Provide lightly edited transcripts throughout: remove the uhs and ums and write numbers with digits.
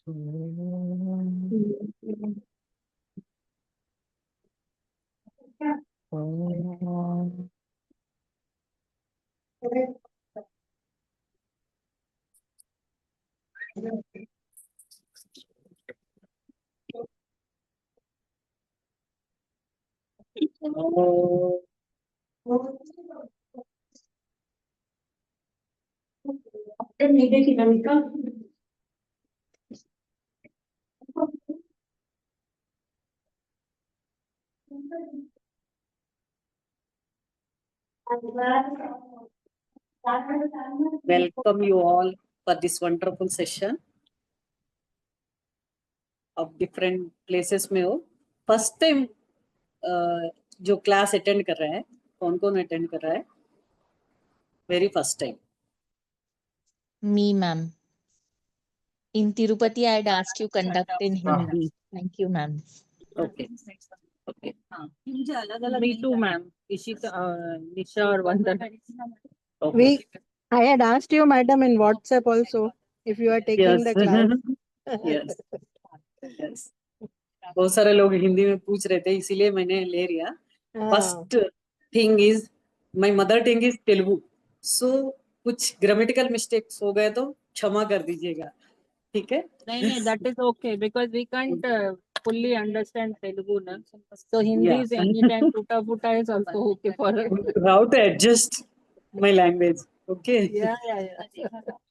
Welcome you all for this wonderful session. अब different places में हो, first time जो class attend कर रहा है, कौन-कौन attend कर रहा है? Very first time. Me, ma'am. In Tirupati, I had asked you conduct in Hindi. Thank you, ma'am. Okay. Okay. Me too, ma'am. Ishita, Nisha और वंदना. Okay. I had asked you, madam, in WhatsApp also, if you are taking the class. Yes. Yes. बहुत सारे लोग हिंदी में पूछ रहे थे, इसीलिए मैंने ले लिया. First thing is, my mother tongue is Telugu. So कुछ grammatical mistakes हो गए तो क्षमा कर दीजिएगा. ठीक है? नहीं, that is okay because we can't fully understand Telugu na. So Hindi is anytime tuta is also okay for us. How to adjust my language. Okay. Yeah.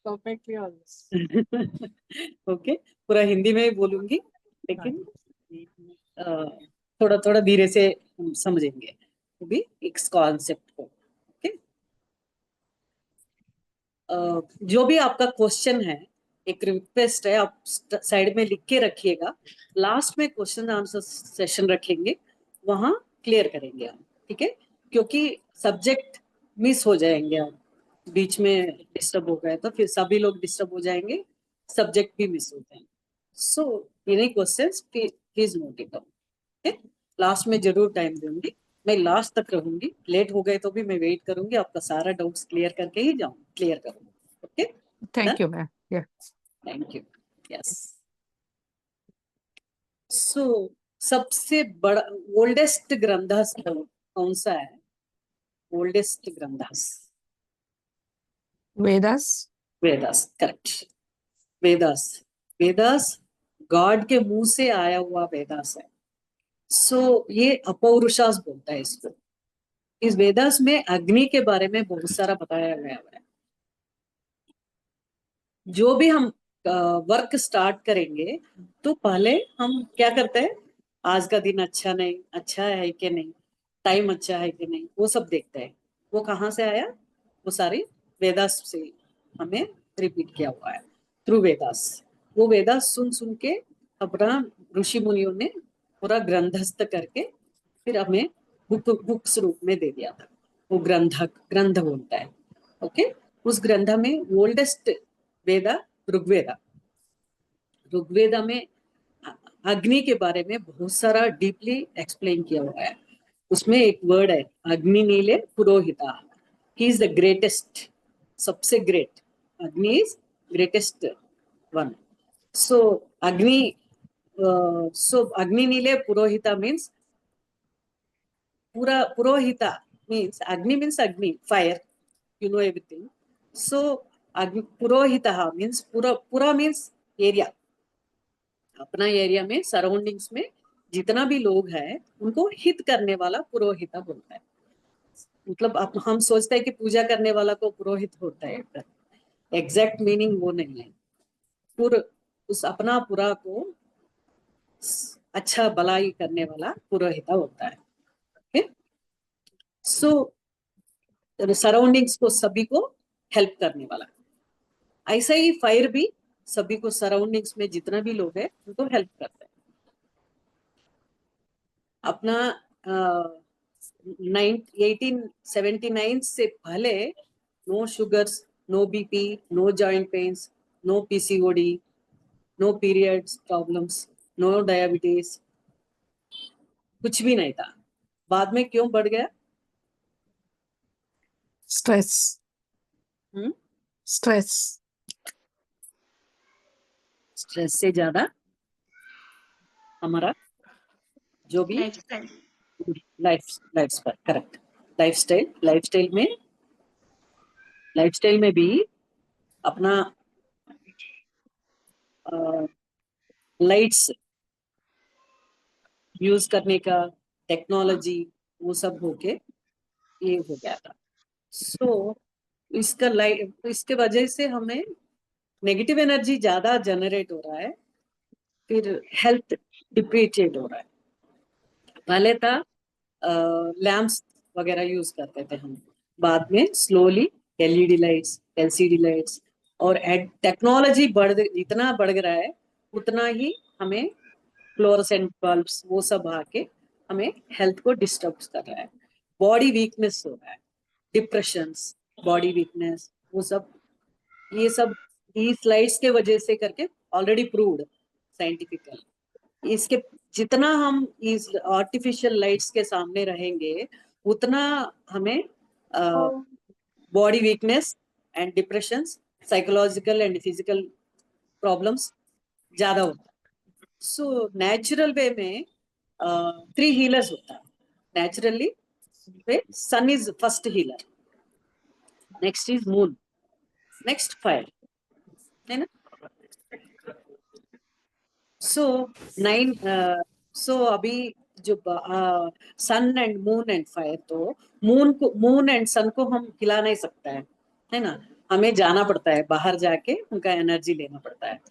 Perfectly all. Okay. पूरा हिंदी में ही बोलूंगी, लेकिन थोड़ा थोड़ा धीरे से हम समझेंगे भी इस कॉन्सेप्ट को. ओके. जो भी आपका क्वेश्चन है, एक रिक्वेस्ट है, आप साइड में लिख के रखिएगा. लास्ट में क्वेश्चन आंसर सेशन रखेंगे, वहां क्लियर करेंगे हम. ठीक है? क्योंकि सब्जेक्ट मिस हो जाएंगे, आप बीच में डिस्टर्ब हो गए तो फिर सभी लोग डिस्टर्ब हो जाएंगे, सब्जेक्ट भी मिस हो जाएंगे. So any questions please note it down. Last में जरूर टाइम दूंगी, मैं लास्ट तक रहूंगी. लेट हो गए तो भी मैं वेट करूंगी, आपका सारा डाउट्स क्लियर करके ही क्लियर करूंगी. Okay. Thank you, ma'am. Yeah. Thank you. Yes. So सबसे बड़ा ओल्डेस्ट ग्रंथस कौन सा है? ओल्डेस्ट ग्रंथस Vedas. Vedas. Correct. Vedas god के मुंह से आया हुआ वेदास है. सो ये अपौरुषास बोलता है इसको. इस वेदास में अग्नि के बारे में बहुत सारा बताया गया है. जो भी हम वर्क स्टार्ट करेंगे तो पहले हम क्या करते हैं, आज का दिन अच्छा है कि नहीं, टाइम अच्छा है कि नहीं, वो सब देखते हैं. वो कहाँ से आया? वो सारी वेदास से हमें रिपीट किया हुआ है थ्रू वेदास. वो वेदास सुन के अपना ऋषि मुनियों ने पूरा ग्रंथस्थ करके फिर हमें बुक्स रूप में दे दिया था. वो ग्रंथ बोलता है. ओके. उस ग्रंथ में ओल्डेस्ट वेदा ऋग्वेदा में अग्नि के बारे में बहुत सारा डीपली एक्सप्लेन किया हुआ है. उसमें एक वर्ड है अग्नि नीले पुरोहिता. ही इज द ग्रेटेस्ट, सबसे ग्रेट. अग्नि इज ग्रेटेस्ट वन. सो अग्नि नीले पुरोहिता means पुरोहिता means agni fire, you know everything. So purohita means pura means area. अपना एरिया में सराउंडिंग्स में जितना भी लोग हैं उनको हित करने वाला पुरोहिता बोलता है. मतलब हम सोचते हैं कि पूजा करने वाला को पुरोहित होता है, एग्जैक्ट मीनिंग वो नहीं है. उस अपना पुरा को अच्छा भलाई करने वाला पुरोहिता होता है. सो सराउंडिंग्स को सभी को हेल्प करने वाला. ऐसा ही फायर भी सभी को सराउंडिंग्स में जितना भी लोग हैं उनको हेल्प करता है. अपना 1879 से पहले no sugars, no BP, no joint pains, no PCOD, no periods problems, no diabetes, कुछ भी नहीं था. बाद में क्यों बढ़ गया? Stress. Stress. स्ट्रेस से ज्यादा हमारा जो भी लाइफ करेक्ट लाइफस्टाइल में भी अपना लाइट्स यूज करने का टेक्नोलॉजी वो सब होके ये हो गया था। सो इसके वजह से हमें नेगेटिव एनर्जी ज्यादा जनरेट हो रहा है, फिर हेल्थ डिप्रीशिएट हो रहा है। पहले था लैम्प्स वगैरह यूज करते थे हम, बाद में slowly LED lights, LCD lights, और टेक्नोलॉजी जितना बढ़ रहा है उतना ही हमें फ्लोरोसेंट बल्ब्स वो सब आके हमें हेल्थ को डिस्टर्ब कर रहा है। बॉडी वीकनेस हो रहा है, डिप्रेशंस, बॉडी वीकनेस, वो सब ये सब इस लाइट्स के वजह से करके ऑलरेडी प्रूव्ड साइंटिफिकली। इसके जितना हम इस आर्टिफिशियल लाइट्स के सामने रहेंगे उतना हमें body weakness and depression, psychological and physical problems ज्यादा होता है। सो नेचुरल वे में 3 हीलर्स होता है naturally. Sun is first healer, next is moon, next fire, है ना। सो अभी जो sun and moon and fire, तो मून एंड सन को हम हिला नहीं सकता है ना, हमें जाना पड़ता है, बाहर जाके उनका एनर्जी लेना पड़ता है।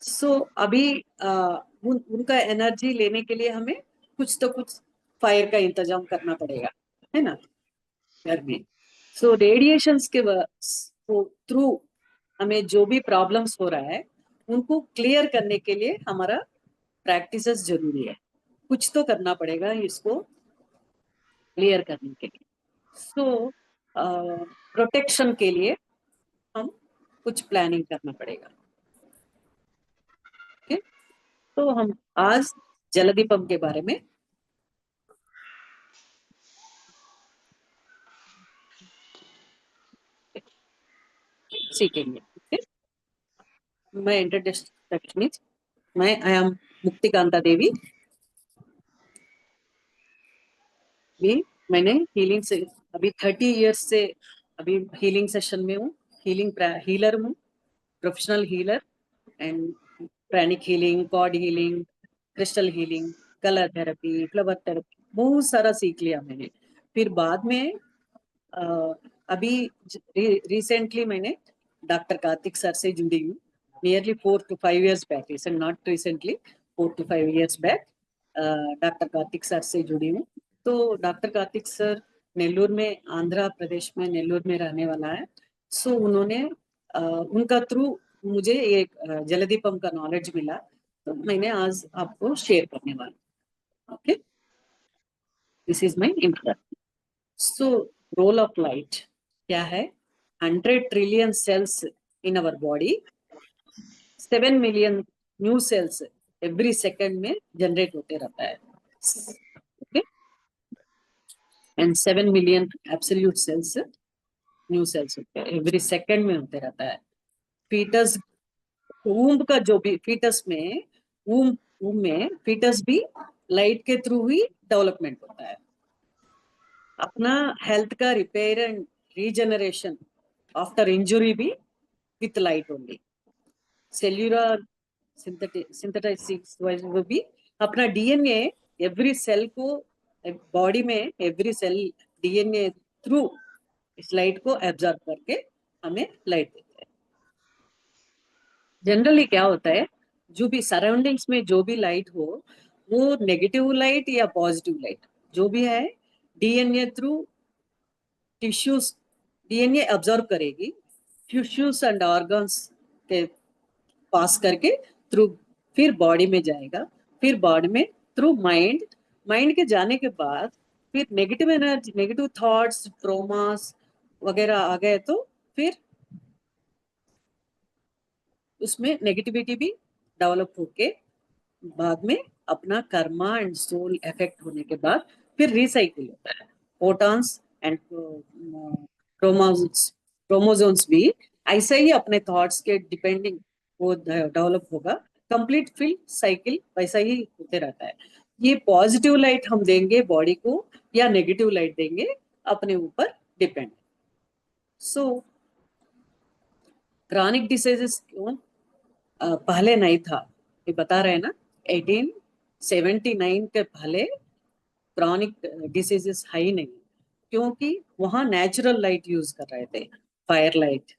सो अभी उनका एनर्जी लेने के लिए हमें कुछ तो कुछ फायर का इंतजाम करना पड़ेगा, है ना, घर में। सो रेडिएशंस के थ्रू हमें जो भी प्रॉब्लम्स हो रहा है उनको क्लियर करने के लिए हमारा प्रैक्टिसेस जरूरी है, कुछ तो करना पड़ेगा इसको क्लियर करने के लिए। सो प्रोटेक्शन के लिए हम कुछ प्लानिंग करना पड़ेगा। ओके, तो हम आज जलदीपम के बारे में सीखेंगे। ओके, मैं इंट्रोडक्शन, मैं आई एम मुक्तिकांता देवी। भी मैंने हीलिंग से अभी 30 इयर्स से अभी हीलिंग सेशन में हूँ, हीलर हूँ, professional healer and pranic healing, cord healing, crystal healing, colour therapy, flower therapy, बहुत सारा सीख लिया मैंने। फिर बाद में अभी रिसेंटली मैंने डॉक्टर कार्तिक सर से जुड़ी हूँ, nearly 4 to 5 years back, not recently, 4 to 5 years back doctor Kartik sir से जुड़ी हूँ। तो डॉक्टर कार्तिक सर नेल्लूर में, आंध्र प्रदेश में नेल्लूर में रहने वाला है। सो उन्होंने उनका थ्रू मुझे एक जलदीपम का नॉलेज मिला, तो मैंने आज आपको शेयर करने वाला। Okay, this is my introduction. So role of light क्या है? 100 trillion cells in our body, 7 million new cells every second में जनरेट होते रहता है। Okay, and 7 million absolute cells, new cells होते हैं एवरी सेकेंड में होते रहता है। फीटस, वूम्ब का जो भी फीटस में, वूम्ब में फीटस भी लाइट के थ्रू ही डेवलपमेंट होता है। अपना हेल्थ का repair and regeneration after injury भी विथ लाइट ओनली। सेल्यूलर सिंथेटाइसिस वो भी अपना डीएनए, एवरी सेल को बॉडी में एवरी सेल डीएनए थ्रू इस लाइट को एब्जॉर्ब करके हमें लाइट देता है। जनरली क्या होता है, जो भी सराउंडिंग्स में जो भी लाइट हो, वो नेगेटिव लाइट या पॉजिटिव लाइट जो भी है, DNA through tissues, DNA absorb करेगी, टिश्यूज एंड ऑर्गन्स के पास करके थ्रू फिर बॉडी में जाएगा, फिर बॉडी में थ्रू माइंड के जाने के बाद फिर नेगेटिव एनर्जी, नेगेटिव थॉट्स, ट्रोमास वगैरह आ गए तो फिर उसमें नेगेटिविटी भी डेवलप होके बाद में अपना कर्मा एंड सोल इफेक्ट होने के बाद फिर रिसाइकिल होता है। फोटॉन्स एंड क्रोमोसोम्स भी ऐसे ही अपने थॉट्स के डिपेंडिंग वो डेवलप होगा, कंप्लीट फिल साइकिल वैसा ही होते रहता है। ये पॉजिटिव लाइट हम देंगे बॉडी को या नेगेटिव लाइट देंगे अपने ऊपर डिपेंड। सो क्रॉनिक डिसीजेस क्यों पहले नहीं था, ये बता रहे हैं ना, 1879 के पहले क्रॉनिक डिसीजेस है ही नहीं, क्योंकि वहां नेचुरल लाइट यूज कर रहे थे, फायर लाइट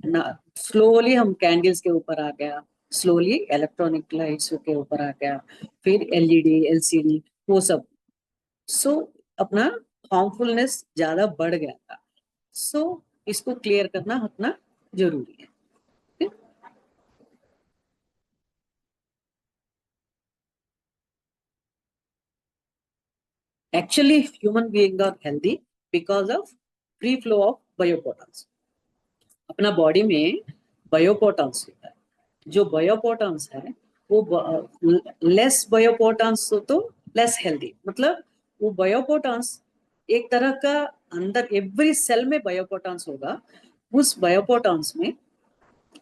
ना। स्लोली हम कैंडल्स के ऊपर आ गया, स्लोली इलेक्ट्रॉनिक लाइट्स के ऊपर आ गया, फिर एलईडी एलसीडी वो सब। सो अपना हार्मफुलनेस ज्यादा बढ़ गया था। सो इसको क्लियर करना अपना जरूरी है। Actually, human beings are healthy because of free flow of biophotons. अपना बॉडी में बायोपोटॉन्स होता है, जो बायोपोटॉन्स है वो लेस बायोपोटॉन्स हो तो लेस हेल्दी। मतलब वो बायोपोटॉन्स एक तरह का अंदर एवरी सेल में बायोपोटॉन्स होगा, उस बायोपोटॉन्स में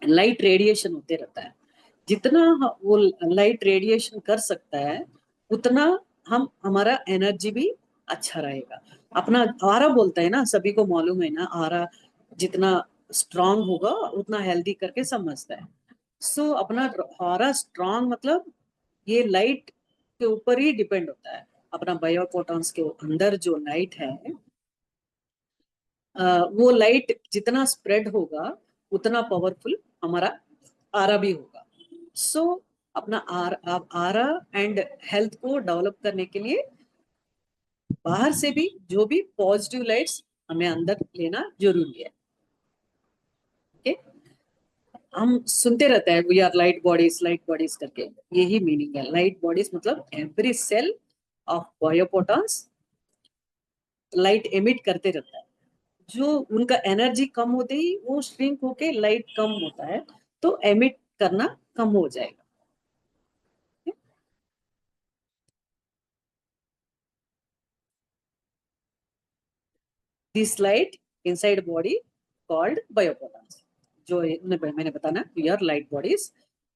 लाइट रेडिएशन होते रहता है। जितना वो लाइट रेडिएशन कर सकता है उतना हमारा एनर्जी भी अच्छा रहेगा। अपना आरा बोलता है ना, सभी को मालूम है ना, आरा जितना स्ट्रांग होगा उतना हेल्दी करके समझता है। सो अपना आरा स्ट्रांग मतलब ये लाइट के ऊपर ही डिपेंड होता है। अपना बायोफोटॉन्स के अंदर जो लाइट है वो लाइट जितना स्प्रेड होगा उतना पावरफुल हमारा आरा भी होगा। सो अपना आरा एंड हेल्थ को डेवलप करने के लिए बाहर से भी जो भी पॉजिटिव लाइट्स हमें अंदर लेना जरूरी है। ओके, हम सुनते रहते हैं वी आर लाइट बॉडीज करके, यही मीनिंग है लाइट बॉडीज। मतलब every cell of biophotons light emit करते रहता है। जो उनका एनर्जी कम होते ही वो श्रिंक होके लाइट कम होता है, तो एमिट करना कम हो जाएगा। This light inside body called biophotons. जो मैंने बताना वी आर लाइट बॉडीज,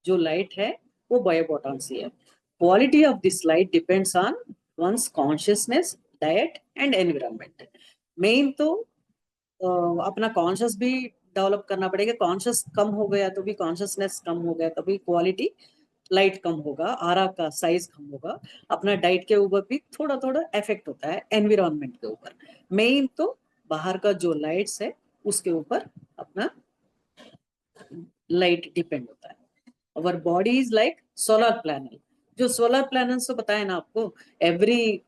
जो लाइट है वो बायोफोटॉन्स ही है। Quality of this light depends on ones consciousness, diet and environment. मेन तो अपना कॉन्शियस भी डेवलप करना पड़ेगा। कॉन्शियस कम हो गया तो भी, कॉन्शियसनेस कम हो गया तो भी क्वालिटी लाइट कम होगा, आरा का साइज कम होगा। अपना डाइट के ऊपर भी थोड़ा थोड़ा इफेक्ट होता है, एनवायरनमेंट के ऊपर। मेन तो बाहर का जो लाइट्स है उसके ऊपर अपना लाइट डिपेंड होता है। Our body is like solar panel. जो सोलर पैनल्स तो पता है ना आपको, एवरी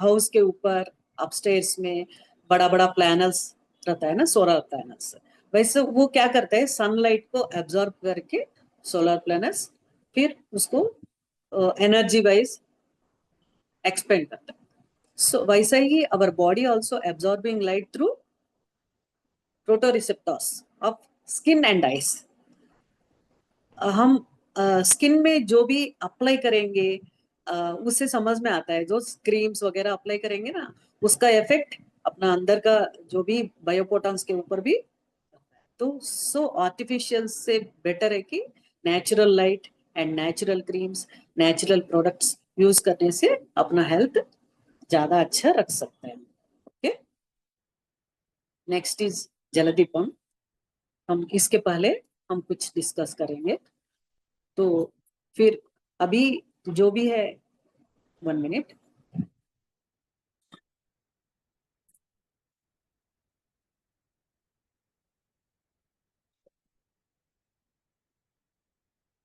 हाउस के ऊपर अपस्टेयर्स में बड़ा बड़ा पैनल्स रहता है ना, सोलर पैनल्स। वैसे वो क्या करता है, सनलाइट को एब्जॉर्ब करके सोलर पैनल्स फिर उसको एनर्जी वाइज एक्सपेंड करता है। सो वैसा ही our body also absorbing light through photoreceptors of skin and eyes. हम स्किन में जो भी अप्लाई करेंगे उससे समझ में आता है। जो क्रीम्स वगैरह अप्लाई करेंगे ना, उसका इफेक्ट अपना अंदर का जो भी बायोपोटॉन्स के ऊपर भी। तो सो आर्टिफिशियल से बेटर है कि natural light and natural creams, natural products use करने से अपना हेल्थ ज्यादा अच्छा रख सकते हैं। Okay, next is Jaldeepam. हम इसके पहले हम कुछ डिस्कस करेंगे, तो फिर अभी जो भी है 1 मिनट।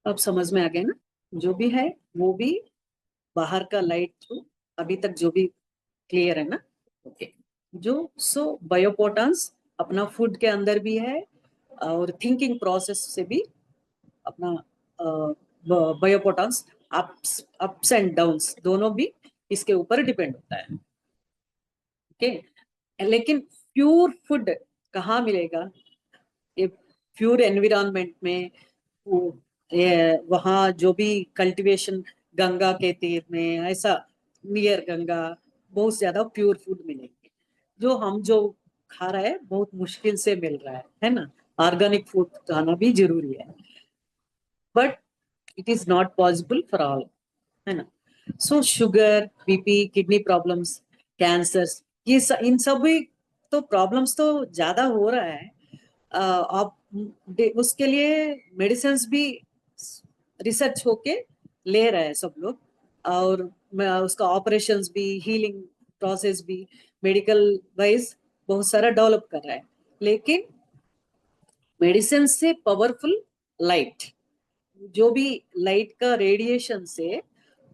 अब समझ में आ गया ना, जो भी है वो भी बाहर का लाइट थ्रू। अभी तक जो भी क्लियर है ना? ओके। जो बायोपोटॉन्स अपना फूड के अंदर भी है और थिंकिंग प्रोसेस से भी अपना बायोपोटॉन्स अप्स एंड डाउन्स दोनों भी इसके ऊपर डिपेंड होता है। ओके, लेकिन प्योर फूड कहाँ मिलेगा? ये प्योर एनवायरनमेंट में, वहाँ जो भी कल्टीवेशन गंगा के तीर में, ऐसा नियर गंगा बहुत ज्यादा प्योर फूड मिलेंगे। जो खा रहा है बहुत मुश्किल से मिल रहा है ना। ऑर्गेनिक फूड खाना भी जरूरी है, but It is not possible for all, है ना. So sugar, BP, kidney problems, cancers, ये इन सभी तो प्रॉब्लम्स तो ज्यादा हो रहा है. आप उसके लिए मेडिसिन भी रिसर्च होके ले रहे हैं सब लोग, और उसका ऑपरेशंस भी, हीलिंग प्रोसेस भी मेडिकल वाइज बहुत सारा डेवलप कर रहा है. लेकिन मेडिसिन से पावरफुल लाइट, जो भी लाइट का रेडिएशन से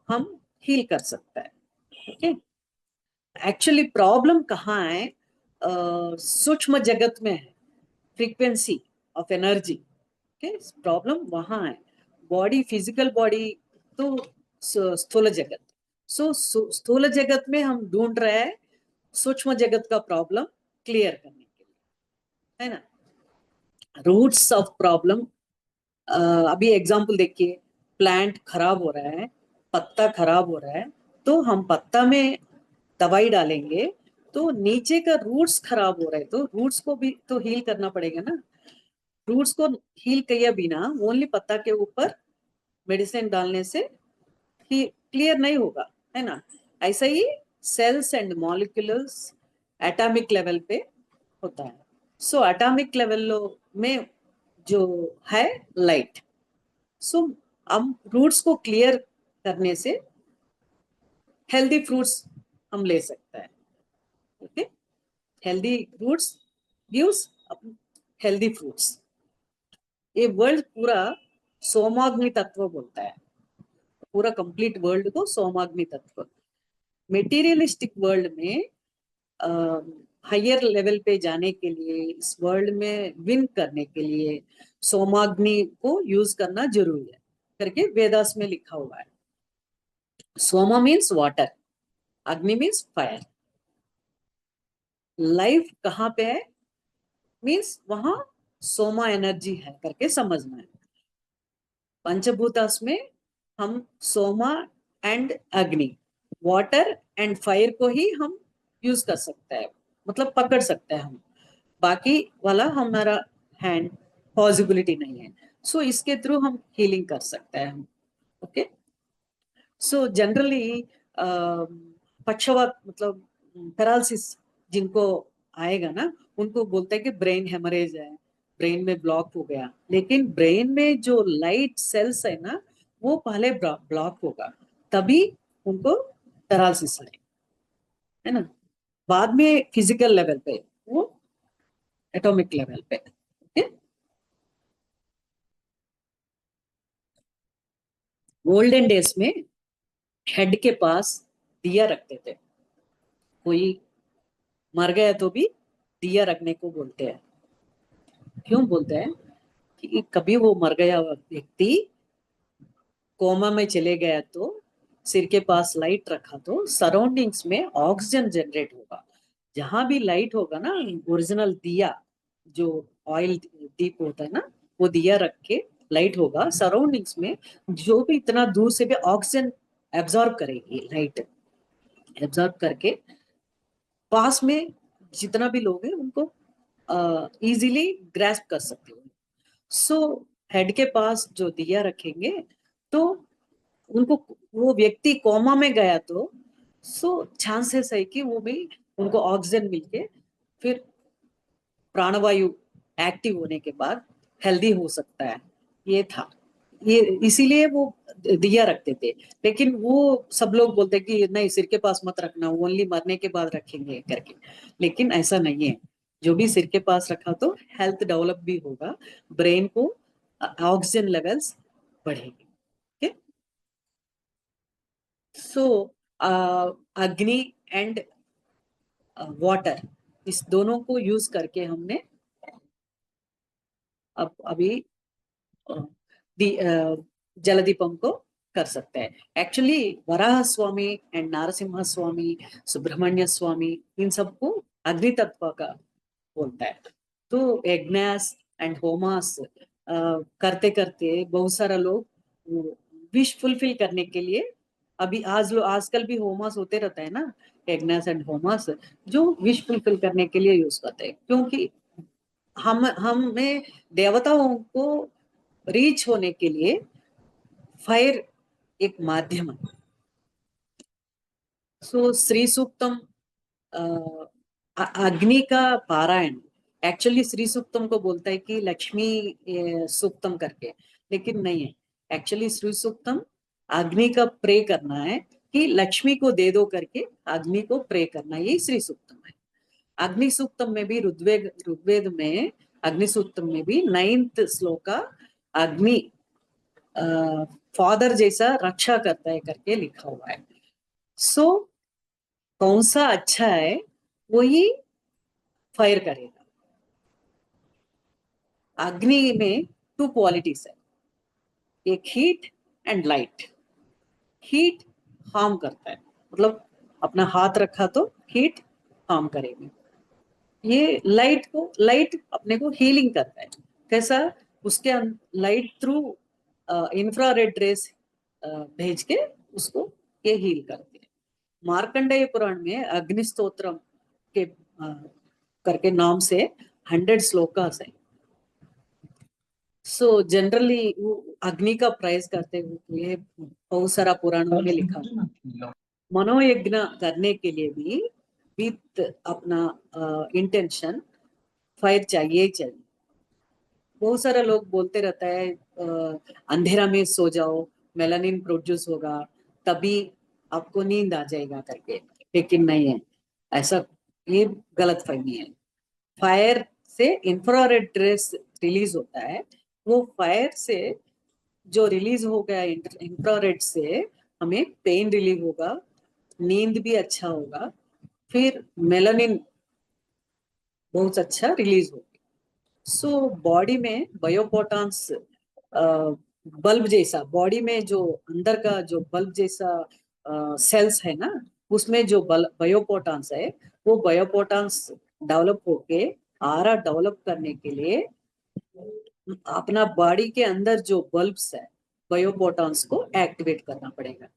हम हील कर सकता है. ओके, एक्चुअली प्रॉब्लम कहाँ है? सूक्ष्म जगत में है, frequency of energy. Okay, problem वहां है. बॉडी, फिजिकल बॉडी तो स्थूल जगत. सो स्थूल जगत में हम ढूंढ रहे हैं सूक्ष्म जगत का प्रॉब्लम क्लियर करने के लिए, है ना. रूट्स ऑफ प्रॉब्लम, अभी एग्जांपल देखिए, प्लांट खराब हो रहा है, पत्ता खराब हो रहा है, तो हम पत्ता में दवाई डालेंगे तो नीचे का रूट्स खराब हो रहा है, तो रूट्स को भी तो हील करना पड़ेगा ना. रूट्स को हील किया बिना ओनली पत्ता के ऊपर मेडिसिन डालने से ही क्लियर नहीं होगा, है ना. ऐसा ही cells and molecules atomic level पे होता है. सो एटॉमिक लेवल में जो है लाइट, सो हम रूट्स को क्लियर करने से हेल्दी फ्रूट्स हम ले सकते हैं. Okay, healthy roots gives healthy fruits. ये वर्ल्ड पूरा सोमाग्नि तत्व बोलता है, पूरा कंप्लीट वर्ल्ड को सोमाग्नि तत्व. मेटीरियलिस्टिक वर्ल्ड में हायर लेवल पे जाने के लिए, इस वर्ल्ड में विन करने के लिए सोमाग्नि को यूज करना जरूरी है करके वेदास में लिखा हुआ है. सोमा मीन्स वाटर, अग्नि मीन्स फायर. लाइफ कहाँ पे है मीन्स वहां सोमा एनर्जी है करके समझना है. पंचभूतास में हम सोमा एंड अग्नि, वाटर एंड फायर को ही हम यूज कर सकते हैं, मतलब पकड़ सकते हैं हम. बाकी वाला हमारा हैंड पॉसिबिलिटी नहीं है. सो इसके थ्रू हम हीलिंग कर सकते हैं हम. ओके, सो जनरली पक्षवात मतलब पैरालिसिस जिनको आएगा ना, उनको बोलते हैं कि ब्रेन हेमरेज है, ब्रेन में ब्लॉक हो गया. लेकिन ब्रेन में जो लाइट सेल्स है ना, वो पहले ब्लॉक होगा, तभी उनको पैरालिसिस आए, है ना. बाद में फिजिकल लेवल पे, वो एटॉमिक लेवल पे. ओके, गोल्डन डेज में हेड के पास दिया रखते थे. कोई मर गया तो भी दिया रखने को बोलते हैं. क्यों बोलते हैं? कि कभी वो मर गया व्यक्ति कोमा में चले गया तो सिर के पास लाइट रखा तो सराउंडिंग्स में ऑक्सीजन जनरेट होगा. जहां भी लाइट होगा ना, ओरिजिनल दिया जो ऑयल दीप होता है ना, वो दिया रख के लाइट होगा सराउंडिंग्स में, जो भी इतना दूर से भी ऑक्सीजन एब्जॉर्ब करेगी. लाइट एब्जॉर्ब करके पास में जितना भी लोग हैं उनको इजीली ग्रैस्प कर सकते हो. सो हेड के पास जो दिया रखेंगे तो उनको, वो व्यक्ति कोमा में गया तो चांसेस है कि वो भी उनको ऑक्सीजन मिलके फिर प्राणवायु एक्टिव होने के बाद हेल्दी हो सकता है. ये था, ये इसीलिए वो दिया रखते थे. लेकिन वो सब लोग बोलते कि नहीं, सिर के पास मत रखना, ओनली मरने के बाद रखेंगे करके. लेकिन ऐसा नहीं है. जो भी सिर के पास रखा तो हेल्थ डेवलप भी होगा, ब्रेन को ऑक्सीजन लेवल्स बढ़ेगी. ओके, सो अग्नि एंड वाटर, इस दोनों को यूज करके हमने अब अभी जलदीपम को कर सकते हैं. एक्चुअली वराह स्वामी एंड नारसिम्हा स्वामी, सुब्रमण्य स्वामी, इन सबको अग्नि तत्व का बोलता है. तो यज्ञास एंड होमास करते करते बहुत सारा लोग विश फुलफिल करने के लिए, अभी आजकल भी होमास होते रहता है ना, यज्ञास एंड होमास, जो विश फुलफिल करने के लिए यूज करते हैं. क्योंकि हमें देवताओं को रीच होने के लिए फायर एक माध्यम है. सो श्री सूक्तम अग्नि का पारायण, एक्चुअली श्री सूक्तम को बोलता है कि लक्ष्मी सूक्तम करके, लेकिन नहीं है. एक्चुअली श्री सूक्तम अग्नि का प्रे करना है कि लक्ष्मी को दे दो करके अग्नि को प्रे करना, यही श्री सूक्तम है. अग्नि सूक्तम में भी ऋग्वेद में अग्नि सूक्तम में भी 9th श्लोका अग्नि फादर जैसा रक्षा करता है करके लिखा हुआ है. सो कौन सा अच्छा है वही फायर करेगा. अग्नि में 2 क्वालिटीज है, एक heat and light. Heat harm करता है, मतलब अपना हाथ रखा तो हीट हार्म करेगी. ये लाइट अपने को हीलिंग करता है. कैसा? उसके लाइट थ्रू इंफ्रारेड रेस भेज के उसको ये हील करते हैं. मार्कंडेय पुराण में अग्निस्तोत्रम के करके नाम से 100 श्लोकास है. सो जनरली अग्नि का प्राइस करते हुए बहुत सारा पुराणों में लिखा. मनोयज्ञ करने के लिए भी विथ अपना इंटेंशन फायर चाहिए. बहुत सारा लोग बोलते रहता है अंधेरा में सो जाओ, मेलानिन प्रोड्यूस होगा, तभी आपको नींद आ जाएगा करके, लेकिन नहीं है ऐसा. ये गलत फहमी है. फायर से इंफ्रारेड रेस रिलीज होता है. वो फायर से जो रिलीज हो गया इंफ्रारेड से हमें पेन रिलीव होगा, नींद भी अच्छा होगा, फिर मेलानिन बहुत अच्छा रिलीज होगा. सो बॉडी में बायोपोटॉन्स बल्ब जैसा, बॉडी में जो अंदर का जो बल्ब जैसा सेल्स है ना, उसमें जो बायोपोटॉन्स है, वो बायोपोटॉन्स डेवलप होके आरा डेवलप करने के लिए अपना बॉडी के अंदर जो बल्ब्स है बायोपोटॉन्स को एक्टिवेट करना पड़ेगा.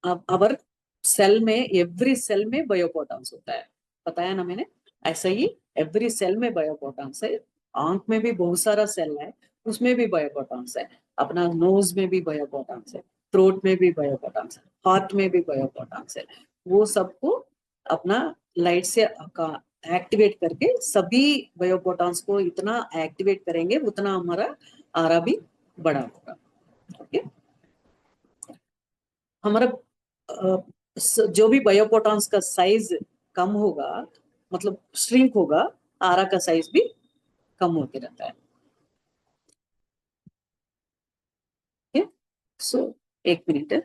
अवर सेल में, एवरी सेल में बायोपोटॉन्स होता है, बताया ना मैंने. ऐसा ही एवरी सेल में बायोपोटॉन्स है. आंख में भी बहुत सारा सेल है, उसमें भी बायोपोटॉन्स है. अपना नोज में भी बायोपोटॉन्स है, थ्रोट में भी बायोपोटॉन्स है, हार्ट में भी बायोपोटॉन्स है. वो सबको अपना लाइट से एक्टिवेट करके सभी बायोपोटॉन्स को इतना एक्टिवेट करेंगे उतना हमारा आरा भी बड़ा होगा. ओके. हमारा जो भी बायोपोटॉन्स का साइज कम होगा, मतलब श्रिंक होगा, आरा का साइज भी कम होते रहता है. सो एक मिनट है.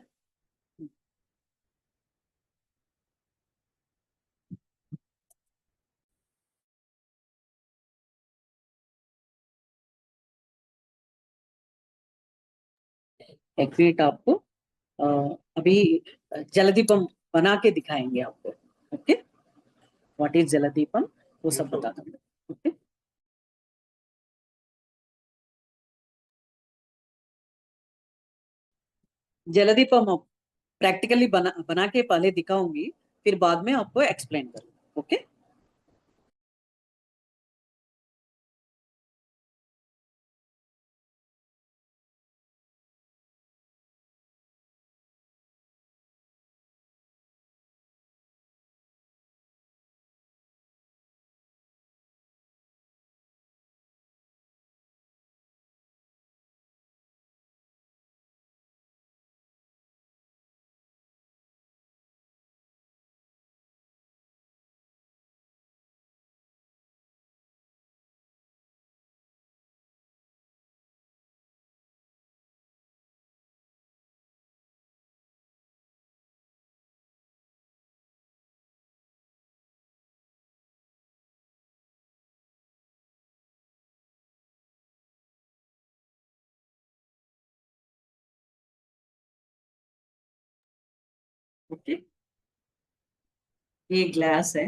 एक मिनट आपको अभी जलदीपम बना के दिखाएंगे आपको. ओके. व्हाट इज जलदीपम वो सब बता दूंगा. ओके. जलदीपम प्रैक्टिकली बना के पहले दिखाऊंगी, फिर बाद में आपको एक्सप्लेन करूंगी. ओके. ओके. ये ग्लास है,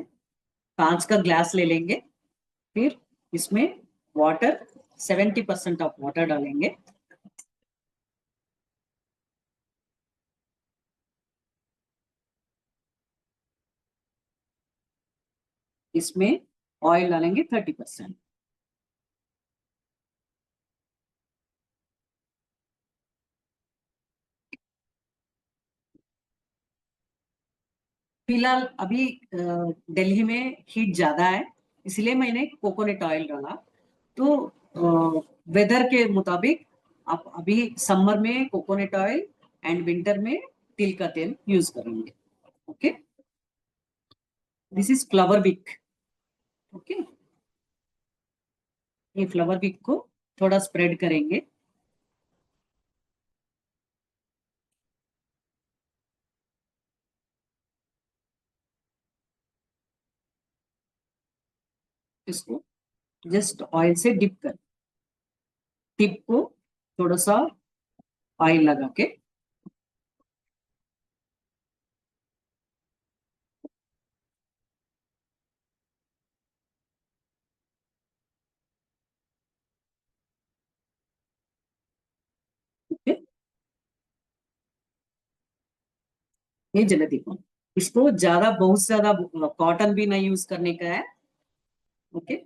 कांच का ग्लास ले लेंगे. फिर इसमें वाटर 70% ऑफ वाटर डालेंगे. इसमें ऑयल डालेंगे 30%. फिलहाल अभी दिल्ली में हीट ज्यादा है, इसलिए मैंने कोकोनट ऑयल डाला। तो वेदर के मुताबिक आप अभी समर में कोकोनट ऑयल एंड विंटर में तिल का तेल यूज करेंगे। Okay, this is flower wick. Okay, ये फ्लावर विक को थोड़ा स्प्रेड करेंगे। इसको जस्ट ऑयल से डिप कर, टिप को थोड़ा सा ऑयल लगा के ओके, ये जलेबी को, इसको ज्यादा बहुत ज्यादा कॉटन भी नहीं यूज करने का है। ओके,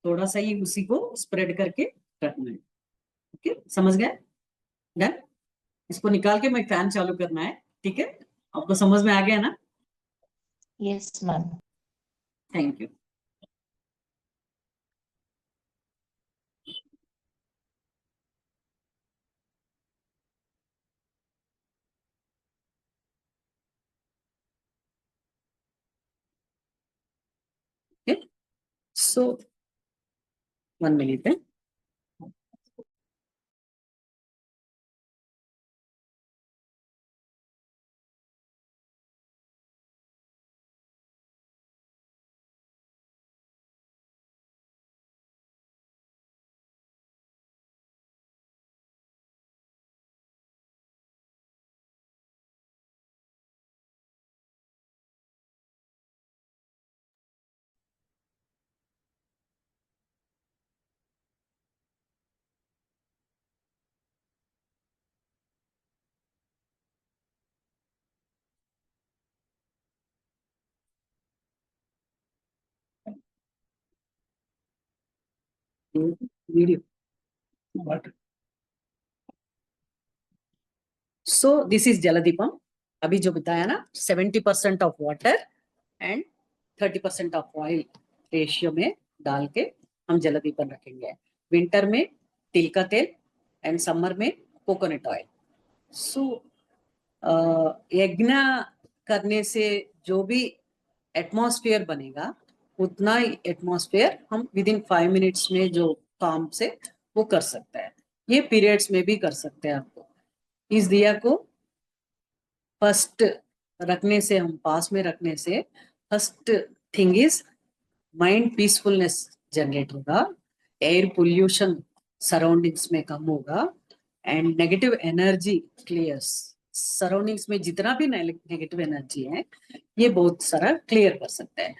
थोड़ा सा ही उसी को स्प्रेड करके रखना है। ओके, समझ गए? डन। इसको निकाल के मैं फैन चालू करना है। ठीक है, आपको समझ में आ गया ना? Yes, ma'am. Thank you. Okay, so 1 minute है। Video. So this is Jaldeepam. अभी जो बताया ना, 70% of water and 30% of oil ratio में डाल के हम जलदीपम रखेंगे। विंटर में तिल का तेल एंड समर में कोकोनट ऑयल। सो यज्ञ करने से जो भी एटमॉस्फेयर बनेगा, उतना ही एटमॉस्फेयर हम विद इन 5 मिनट्स में जो काम से वो कर सकते हैं। ये पीरियड्स में भी कर सकते हैं। आपको इस दिया को फर्स्ट रखने से, हम पास में रखने से first thing is mind peacefulness generate होगा, एयर पोल्यूशन सराउंडिंग्स में कम होगा and negative energy clears. Surroundings में जितना भी नेगेटिव एनर्जी है, ये बहुत सारा क्लियर कर सकता है।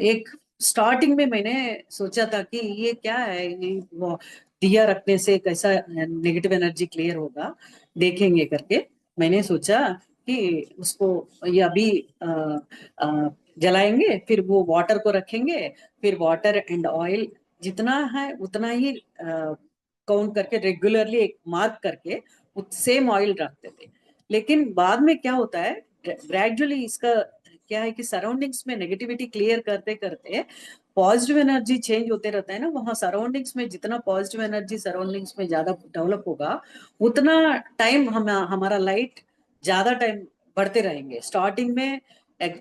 एक स्टार्टिंग में मैंने सोचा था कि ये क्या है, ये वो दिया रखने से कैसा नेगेटिव एनर्जी क्लियर होगा, देखेंगे करके मैंने सोचा कि उसको ये अभी जलाएंगे, फिर वो वाटर को रखेंगे, फिर वाटर एंड ऑयल जितना है उतना ही काउंट करके रेगुलरली एक मार्क करके सेम ऑयल रखते थे। लेकिन बाद में क्या होता है, ग्रेजुअली इसका क्या है कि सराउंडिंग्स में नेगेटिविटी क्लियर करते करते पॉजिटिव एनर्जी चेंज होते रहता है ना, वहाँ सराउंडिंग्स में जितना पॉजिटिव एनर्जी सराउंडिंग्स में ज्यादा डेवलप होगा, उतना टाइम हमारा लाइट ज्यादा टाइम बढ़ते रहेंगे। स्टार्टिंग में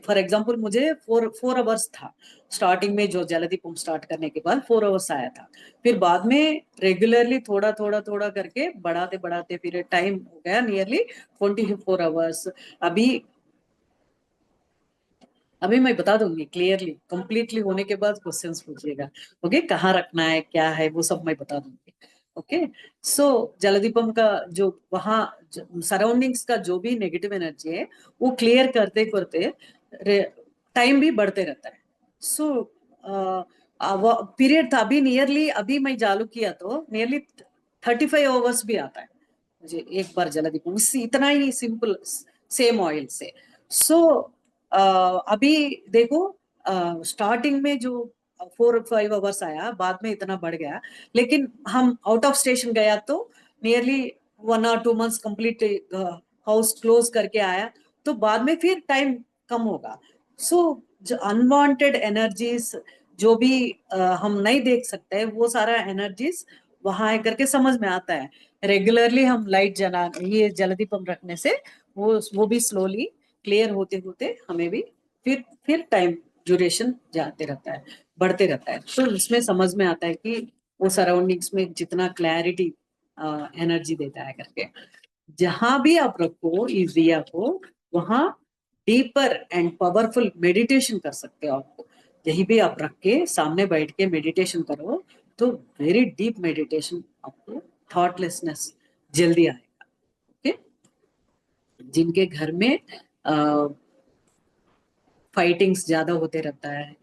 फॉर एग्जाम्पल मुझे 4 आवर्स था स्टार्टिंग में, जो जलदीपम स्टार्ट करने के बाद 4 आवर्स आया था। फिर बाद में रेगुलरली थोड़ा थोड़ा थोड़ा करके बढ़ाते बढ़ाते फिर टाइम हो गया नियरली 24 आवर्स। अभी मैं बता दूंगी क्लियरली, कंप्लीटली होने के बाद क्वेश्चंस पूछिएगा। ओके, कहाँ रखना है क्या है वो सब मैं बता दूंगी। ओके, सो जलदीपम का जो वहाँ सराउंडिंग्स का जो भी नेगेटिव एनर्जी है वो क्लियर करते करते टाइम भी बढ़ते रहता है। सो पीरियड था अभी नियरली, अभी मैं चालू किया तो नियरली 35 आवर्स भी आता है मुझे एक बार जलदीपम, इतना ही सिंपल सेम ऑयल से। सो अभी देखो, स्टार्टिंग में जो 4-5 आवर्स आया, बाद में इतना बढ़ गया। लेकिन हम आउट ऑफ स्टेशन गया तो nearly 1 or 2 months complete house close करके आया, तो बाद में फिर टाइम कम होगा। सो जो अनवांटेड एनर्जीज जो भी हम नहीं देख सकते, वो सारा एनर्जीज वहां आकर के समझ में आता है। रेगुलरली हम लाइट जला, ये जलदीपम रखने से वो भी स्लोली क्लियर होते होते हमें भी फिर टाइम ड्यूरेशन जाते रहता है, बढ़ते रहता है। तो इसमें समझ में आता है कि वो सराउंडिंग्स में जितना क्लैरिटी एनर्जी देता है करके। जहां भी आप रखो इस दिया को, वहां डीपर एंड पावरफुल मेडिटेशन कर सकते हो। आपको यही भी आप रख के सामने बैठ के मेडिटेशन करो तो वेरी डीप मेडिटेशन, आपको थॉटलेसनेस जल्दी आएगा। ओके, जिनके घर में फाइटिंग्स ज्यादा होते रहता है,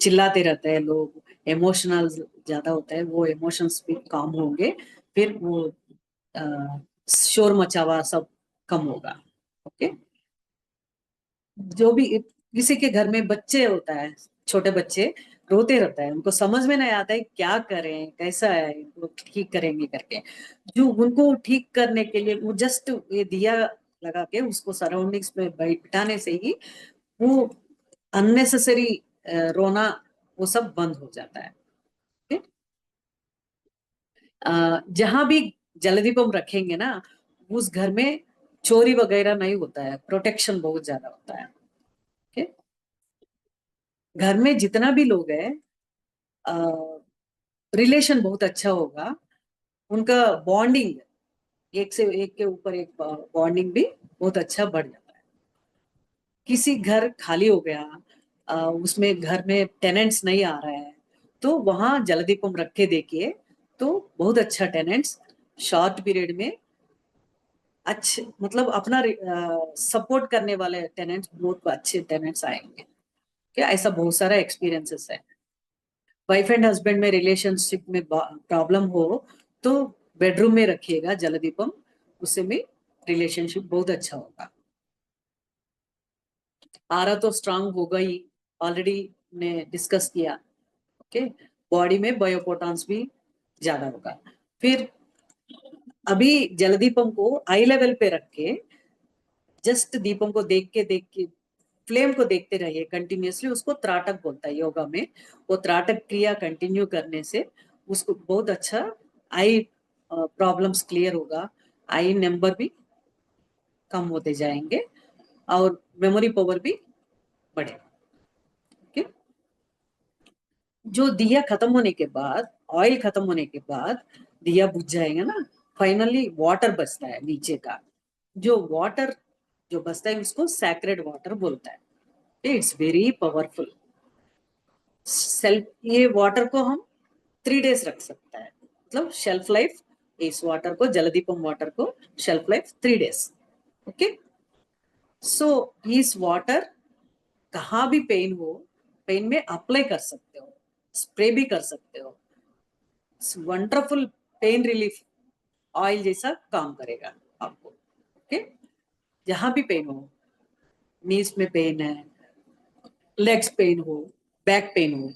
चिल्लाते रहते हैं लोग, इमोशनल ज्यादा होता है, वो इमोशंस भी कम होंगे, फिर वो शोर मचावा सब कम होगा। ओके, जो भी किसी के घर में बच्चे होता है, छोटे बच्चे रोते रहता है, उनको समझ में नहीं आता है क्या करें, कैसा है इनको ठीक करेंगे करके। जो उनको ठीक करने के लिए वो जस्ट ये दिया लगा के उसको सराउंडिंग्स में बिठाने से ही वो अननेसेसरी रोना वो सब बंद हो जाता है। okay? जहां भी जलदीपम रखेंगे ना, उस घर में चोरी वगैरह नहीं होता है, प्रोटेक्शन बहुत ज्यादा होता है। okay? घर में जितना भी लोग है, रिलेशन बहुत अच्छा होगा, उनका बॉन्डिंग एक से एक के ऊपर एक बॉन्डिंग भी बहुत अच्छा बढ़ जाता है। किसी घर खाली हो गया, उसमें घर में टेनेंट्स नहीं आ रहा है, तो वहां जलदीपम रख के देखिए तो बहुत अच्छा टेनेंट्स शॉर्ट पीरियड में अच्छे, मतलब अपना सपोर्ट करने वाले टेनेंट्स, बहुत अच्छे टेनेंट्स आएंगे। क्या ऐसा बहुत सारा एक्सपीरियंसेस है। वाइफ एंड हस्बैंड में रिलेशनशिप में प्रॉब्लम हो तो बेडरूम में रखिएगा जलदीपम, उससे में रिलेशनशिप बहुत अच्छा होगा। आरा तो स्ट्रांग होगा ही, ऑलरेडी ने डिस्कस किया। ओके, बॉडी में बायोपोटॉन्स भी ज्यादा होगा। फिर अभी जलदीपम को आई लेवल पे रख के जस्ट दीपम को देख के फ्लेम को देखते रहिए कंटिन्यूअसली। उसको त्राटक बोलता है योगा में। वो त्राटक क्रिया कंटिन्यू करने से उसको बहुत अच्छा आई प्रॉब्लम्स क्लियर होगा, आई नंबर भी कम होते जाएंगे और मेमोरी पावर भी बढ़ेगा। ओके, जो दिया खत्म होने के बाद, ऑयल खत्म होने के बाद दिया बुझ जाएगा ना, फाइनली वाटर बचता है नीचे का। जो वाटर जो बचता है उसको सैक्रेड वाटर बोलता है। It's very powerful. सेल्फ, ये वाटर को हम 3 days रख सकता है, मतलब शेल्फ लाइफ इस वाटर को, जलदीपम वाटर को शेल्फ लाइफ 3 days। ओके, सो इस वाटर कहाँ भी पेन हो, पेन में अप्लाई कर सकते हो, स्प्रे भी कर सकते हो। वंडरफुल पेन रिलीफ ऑयल जैसा काम करेगा आपको। ओके, जहां भी पेन हो, नीज में पेन है, लेग्स पेन हो, बैक पेन हो,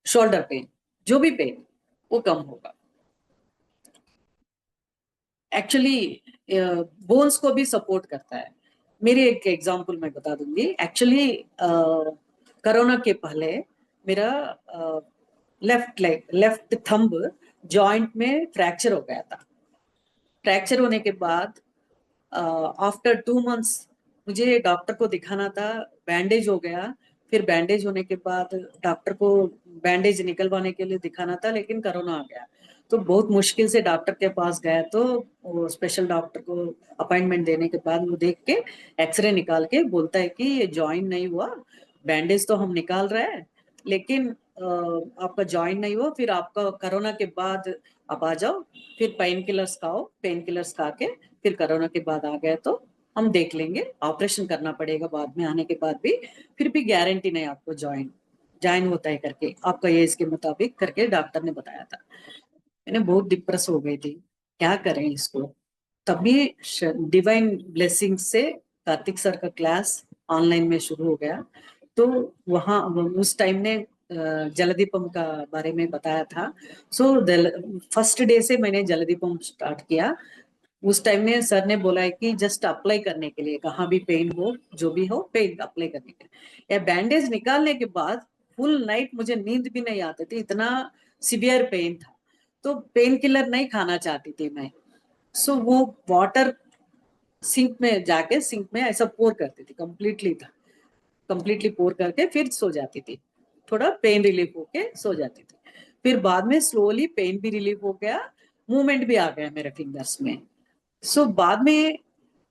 शोल्डर पेन, जो भी पेन वो कम होगा। एक्चुअली बोन्स को भी सपोर्ट करता है। मेरी एक एग्जांपल मैं बता दूंगी। एक्चुअली कोरोना के पहले मेरा लेफ्ट थंब जॉइंट में फ्रैक्चर हो गया था। फ्रैक्चर होने के बाद आफ्टर 2 months मुझे डॉक्टर को दिखाना था, बैंडेज हो गया। फिर बैंडेज होने के बाद डॉक्टर को बैंडेज निकलवाने के लिए दिखाना था, लेकिन कोरोना आ गया। तो बहुत मुश्किल से डॉक्टर के पास गया, तो वो स्पेशल डॉक्टर को अपॉइंटमेंट देने के बाद वो देख के एक्सरे निकाल के बोलता है कि ये जॉइंट नहीं हुआ, बैंडेज तो हम निकाल रहे हैं लेकिन आपका जॉइंट नहीं हुआ। फिर आपका कोरोना के बाद आप आ जाओ, फिर पेन किलर्स खाओ, पेन किलर्स खा के फिर कोरोना के बाद आ गए तो हम देख लेंगे, ऑपरेशन करना पड़ेगा बाद में आने के बाद भी, फिर भी गारंटी नहीं आपको ज्वाइन होता है करके, आपका एज के मुताबिक करके डॉक्टर ने बताया था। मैंने बहुत डिप्रेस हो गई थी, क्या करें इसको। तभी डिवाइन ब्लेसिंग से कार्तिक सर का क्लास ऑनलाइन में शुरू हो गया। तो वहाँ उस टाइम ने जलदीपम का बारे में बताया था। सो फर्स्ट डे से मैंने जलदीपम स्टार्ट किया। उस टाइम में सर ने बोला है कि जस्ट अप्लाई करने के लिए, कहाँ भी पेन हो, जो भी हो, पेन अप्लाई करने के लिए। या बैंडेज निकालने के बाद फुल नाइट मुझे नींद भी नहीं आती थी, इतना सीवियर पेन था। तो पेन किलर नहीं खाना चाहती थी मैं। सो वो वाटर सिंक में जाके, सिंक में ऐसा पोर करती थी, कंप्लीटली पोर करके फिर सो जाती थी। थोड़ा पेन रिलीफ होके सो जाती थी। फिर बाद में स्लोली पेन भी रिलीफ हो गया, मूवमेंट भी आ गया मेरे फिंगर्स में। सो बाद में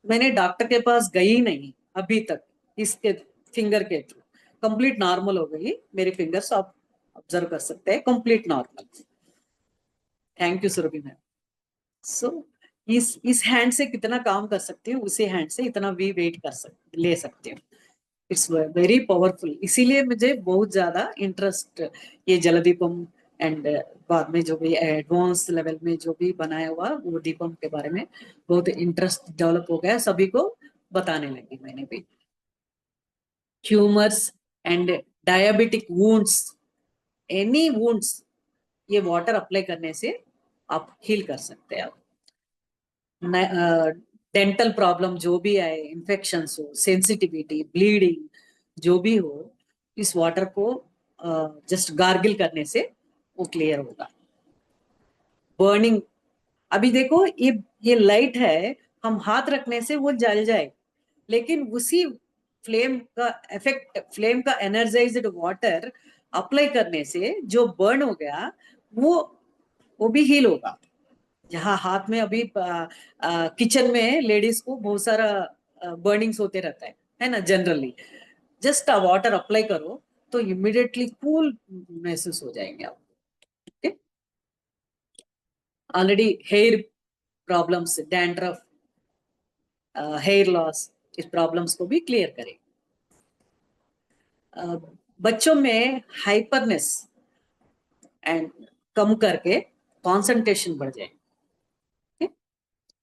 मैंने डॉक्टर के पास गई नहीं अभी तक, इसके फिंगर के थ्रू कंप्लीट नॉर्मल हो गई मेरे फिंगर्स। आप ऑब्जर्व कर सकते हैं, complete normal. Thank you Surabhi ma'am. So इस हैंड से कितना काम कर सकती हूँ, उसी हैंड से इतना भी वेट ले सकती हूँ। It's very powerful. इसीलिए मुझे बहुत ज्यादा इंटरेस्ट ये जलदीपम एंड बाद में जो भी एडवांस लेवल में जो भी बनाया हुआ वो दीपम के बारे में बहुत इंटरेस्ट डेवलप हो गया, सभी को बताने लगी मैंने भी। Tumours and diabetic wounds, any wounds, ये वाटर अप्लाई करने से आप हील कर सकते हैं। डेंटल प्रॉब्लम जो भी आए, इन्फेक्शंस हो, सेंसिटिविटी, ब्लीडिंग जो भी हो, इस वाटर को जस्ट गार्गिल करने से वो क्लियर होगा। बर्निंग, अभी देखो ये लाइट है, हम हाथ रखने से वो जल जाए, लेकिन उसी फ्लेम का इफेक्ट, फ्लेम का एनर्जाइज्ड वाटर अप्लाई करने से जो बर्न हो गया वो भी हील होगा। जहाँ हाथ में अभी किचन में लेडीज को बहुत सारा बर्निंग्स होते रहता है ना, जनरली। जस्ट वाटर अप्लाई करो तो इमिडिएटली कूल महसूस हो जाएंगे आप। Okay, already hair problems, dandruff, hair loss, इस प्रॉब्लम्स को भी क्लियर करें। बच्चों में हाइपरनेस एंड कम करके कंसंट्रेशन बढ़ जाए।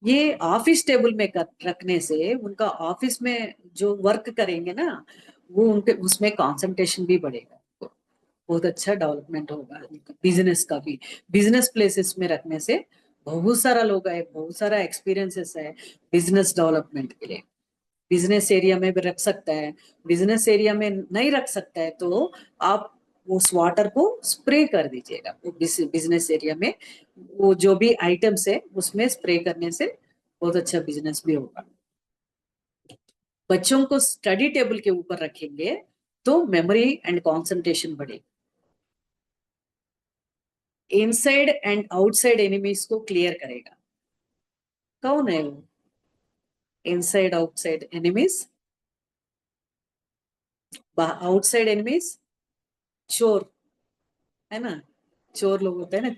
ये ऑफिस टेबल में रखने से उनका ऑफिस में जो वर्क करेंगे ना, वो उनके उसमें कंसंट्रेशन भी बढ़ेगा, बहुत अच्छा डेवलपमेंट होगा। बिजनेस का भी, बिजनेस प्लेसेस में रखने से बहुत सारा लोग है, बहुत सारा एक्सपीरियंसेस है बिजनेस डेवलपमेंट के लिए। बिजनेस एरिया में भी रख सकता है, बिजनेस एरिया में नहीं रख सकता है तो आप उस वाटर को स्प्रे कर दीजिएगा बिजनेस एरिया में। वो जो भी आइटम्स है उसमें स्प्रे करने से बहुत अच्छा बिजनेस भी होगा। बच्चों को स्टडी टेबल के ऊपर रखेंगे तो मेमोरी एंड कंसंट्रेशन बढ़ेगी। इनसाइड एंड आउटसाइड एनिमीज को क्लियर करेगा। कौन है वो inside outside enemies? Outside enemies चोर है ना, चोर लोग होते हैं ना,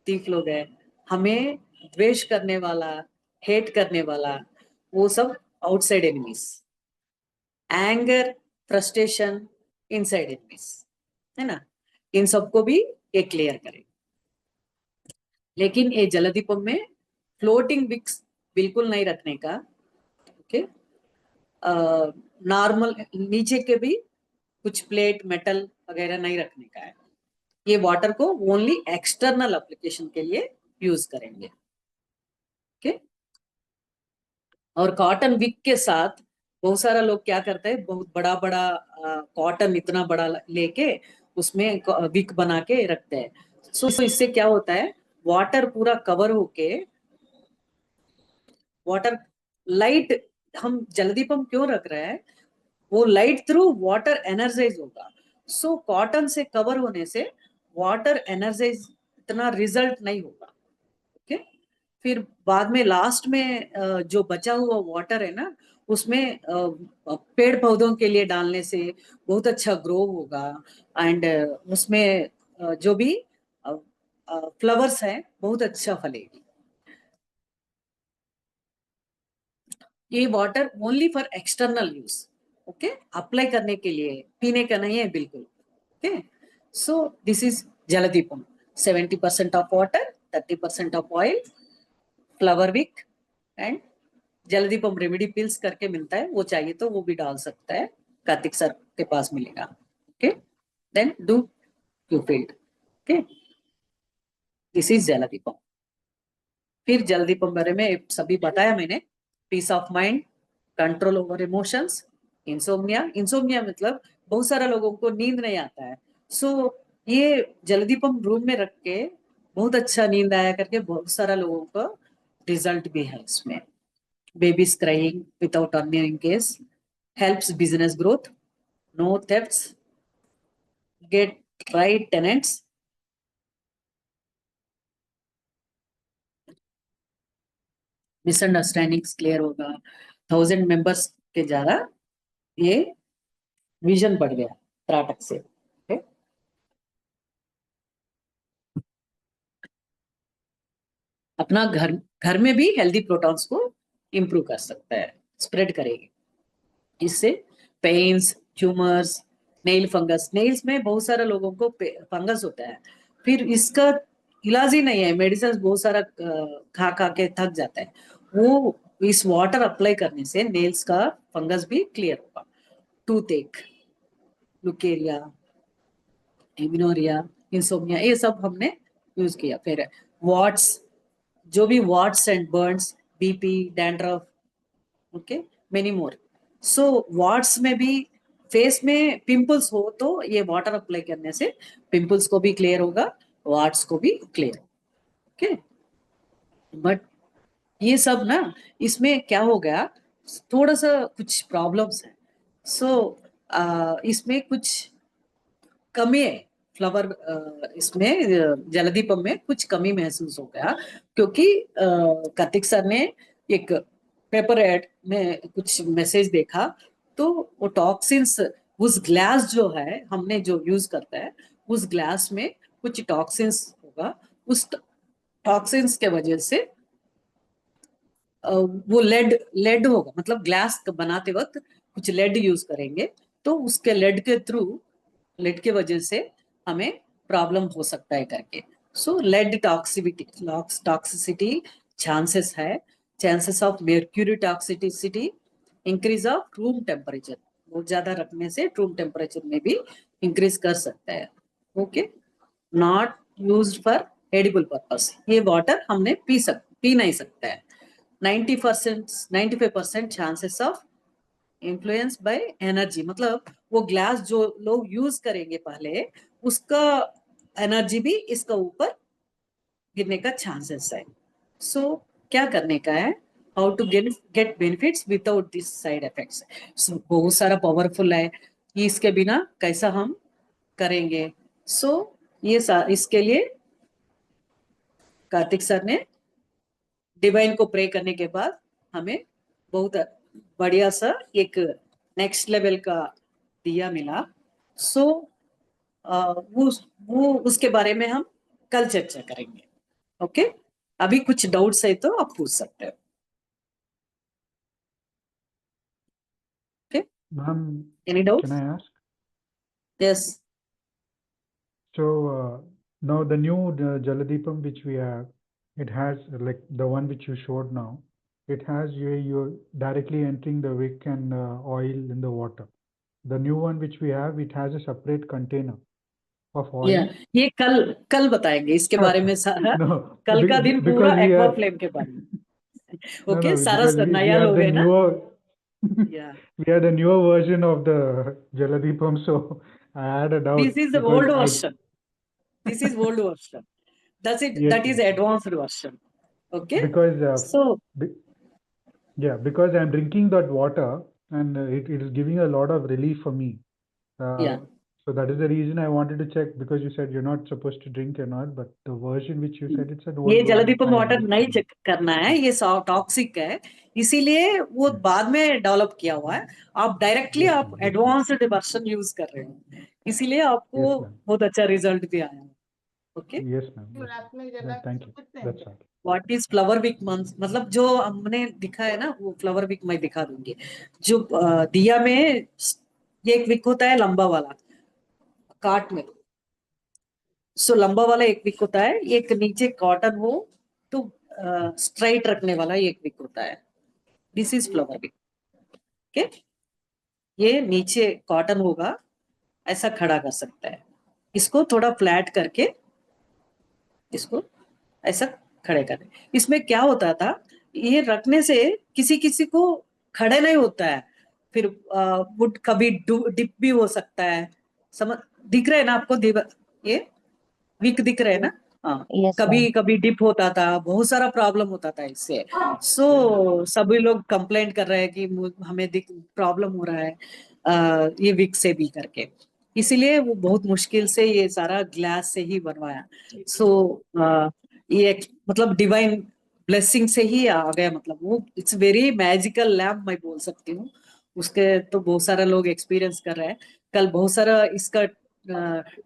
तीफ लोग है, हमें द्वेष करने वाला, हेट करने वाला, वो सब outside enemies. Anger, frustration, inside enemies है ना, इन सबको भी ये क्लियर करें। लेकिन ये जलदीपम में फ्लोटिंग विक्स बिल्कुल नहीं रखने का। ओके, नॉर्मल नीचे के भी कुछ प्लेट मेटल वगैरह नहीं रखने का है। ये वाटर को ओनली एक्सटर्नल एप्लीकेशन के लिए यूज करेंगे। ओके, और कॉटन विक के साथ बहुत सारा लोग क्या करते हैं, बहुत बड़ा बड़ा कॉटन इतना बड़ा लेके उसमें विक बना के रखते हैं। सो इससे क्या होता है, वाटर पूरा कवर होके, वाटर लाइट, हम जलदीपम क्यों रख रहे हैं, वो लाइट थ्रू वाटर एनर्जाइज होगा। सो कॉटन से कवर होने से वाटर एनर्जाइज इतना रिजल्ट नहीं होगा। ओके, फिर बाद में लास्ट में जो बचा हुआ वाटर है ना, उसमें पेड़ पौधों के लिए डालने से बहुत अच्छा ग्रो होगा। एंड उसमें जो भी फ्लावर्स है बहुत अच्छा फलेगी। ये water only for external use. Okay, apply करने के लिए, पीने का नहीं है बिल्कुल। Okay, so this is Jaldeepam. 70% of water, 30% of oil, flower wick and Jaldeepam remedy pills करके मिलता है, वो चाहिए तो वो भी डाल सकता है, कार्तिक सर के पास मिलेगा। Okay, then do you field. Okay, this is Jaldeepam. फिर जल दीपम बारे में सभी बताया मैंने, peace of mind, control over emotions, insomnia. Insomnia मतलब बहुत सारे लोगों को नींद नहीं आता है, सो ये जल दीपम रूम में रख के बहुत अच्छा नींद आया करके बहुत सारा लोगों का रिजल्ट भी है इसमें। Babies crying without earning case, helps business growth, no thefts, get right tenants, misunderstandings clear होगा, 1000 मेंबर्स के ज्यादा ये विजन बढ़ गया त्राटक से। okay? अपना घर में भी हेल्दी प्रोटॉन्स को इंप्रूव कर सकता है, स्प्रेड करेगी। इससे pains, tumours, nail fungus, nails में बहुत सारे लोगों को फंगस होता है, फिर इसका इलाज ही नहीं है, मेडिसिन बहुत सारा खा खा के थक जाता है, वो इस वाटर अप्लाई करने से नेल्स का फंगस भी क्लियर होगा। टूथ एक, लुकेरिया, एमिनोरिया, इंसोम्निया, ये सब हमने यूज किया। फिर वाट्स, जो भी warts and burns, BP, dandruff, okay, many more. So warts में भी, फेस में पिंपल्स हो तो ये वाटर अप्लाई करने से पिंपल्स को भी क्लियर होगा, वाट्स को भी क्लियर, ओके। बट ये सब ना, इसमें क्या हो गया, थोड़ा सा कुछ प्रॉब्लम्स है। सो इसमें कुछ कमी है, फ्लावर इसमें जलदीपम में कुछ कमी महसूस हो गया, क्योंकि कार्तिक सर ने एक पेपर एड में कुछ मैसेज देखा, तो वो टॉक्सिन्स, उस ग्लास जो है हमने जो यूज करता है, उस ग्लास में कुछ टॉक्सिन्स होगा, उस टॉक्सिन्स के वजह से वो लेड होगा, मतलब ग्लास बनाते वक्त कुछ लेड यूज करेंगे, तो उसके लेड के वजह से हमें प्रॉब्लम हो सकता है करके। सो लेड टॉक्सिसिटी चांसेस है, chances of mercury toxicity, increase of room temperature, बहुत ज्यादा रखने से रूम टेम्परेचर में भी इंक्रीज कर सकता है, okay. Not used for edible purpose, ये वाटर हमने पी नहीं सकता है। 95% chances of influence by energy, मतलब वो ग्लास जो लोग यूज करेंगे पहले, उसका एनर्जी भी इसका ऊपर गिरने का चांसेस है। सो क्या करने का है, how to get benefits without this side effects. बहुत सारा पावरफुल है, इसके बिना कैसा हम करेंगे। सो ये इसके लिए कार्तिक सर ने डिवाइन को प्रे करने के बाद हमें बहुत बढ़िया सा एक नेक्स्ट लेवल का दिया मिला। सो वो उसके बारे में हम कल चर्चा करेंगे, ओके। अभी कुछ डाउट्स है तो आप पूछ सकते हो, okay. Ma'am, any doubt? can I ask? Yes. So now the new Jaladipam which we have, it has like the one which you showed now, it has you're directly entering the wick and oil in the water. The new one which we have, it has a separate container of oil. ये कल बताएंगे इसके बारे में सारा। No, कल का दिन पूरा because we aqua are flame के बारे में, no, ओके। no, सारा because we नया are लोग the है ना, newer या we are the newer version of the Jaladipam, so I had a doubt this is the because old I version, this is old version, yes, that is yes, advanced version, okay. because So yeah, because I'm drinking that water and it is giving a lot of relief for me. yeah, So that is the reason I wanted to check, because you said you're not supposed to drink or not, but the version which you said, it's an old ये version. जलदीपम I water नहीं understand. Check करना है, ये toxic है, इसीलिए वो बाद में डेवलप किया हुआ है। आप डायरेक्टली Yes, आप ma'am. एडवांस्ड वर्जन यूज कर रहे हो, इसीलिए आपको Yes, ma'am. बहुत अच्छा रिजल्ट भी आया, okay. Yes, ma'am. Yes, ma'am. Thank you. That's all. What is flower week month, मतलब जो हमने दिखा है ना, वो फ्लावर वीक मैं दिखा दूंगी। जो दिया में ये एक विक होता है लंबा वाला, काट में, सो लंबा वाला एक विक होता है, एक नीचे कॉटन हो तो स्ट्राइट रखने वाला एक विक होता है, this is flower wick, okay. ये नीचे कॉटन होगा, ऐसा खड़ा कर सकता है, इसको थोड़ा फ्लैट करके इसको ऐसा खड़े करने। इसमें क्या होता था, ये रखने से किसी किसी को खड़े नहीं होता है, फिर वुड कभी डिप भी हो सकता है। समझ दिख रहे है ना आपको? ये वीक दिख रहे है ना? हाँ, Yes, कभी ma'am. कभी डिप होता था, बहुत सारा प्रॉब्लम होता था इससे। सो सभी लोग कंप्लेंट कर रहे हैं कि हमें प्रॉब्लम हो रहा है ये वीक से भी करके। इसीलिए वो बहुत मुश्किल से ये सारा ग्लास से ही बनवाया। सो ये मतलब डिवाइन ब्लेसिंग से ही आ गया, मतलब वो इट्स वेरी मैजिकल लैम्प मैं बोल सकती हूँ। उसके तो बहुत सारे लोग एक्सपीरियंस कर रहे हैं। कल बहुत सारा इसका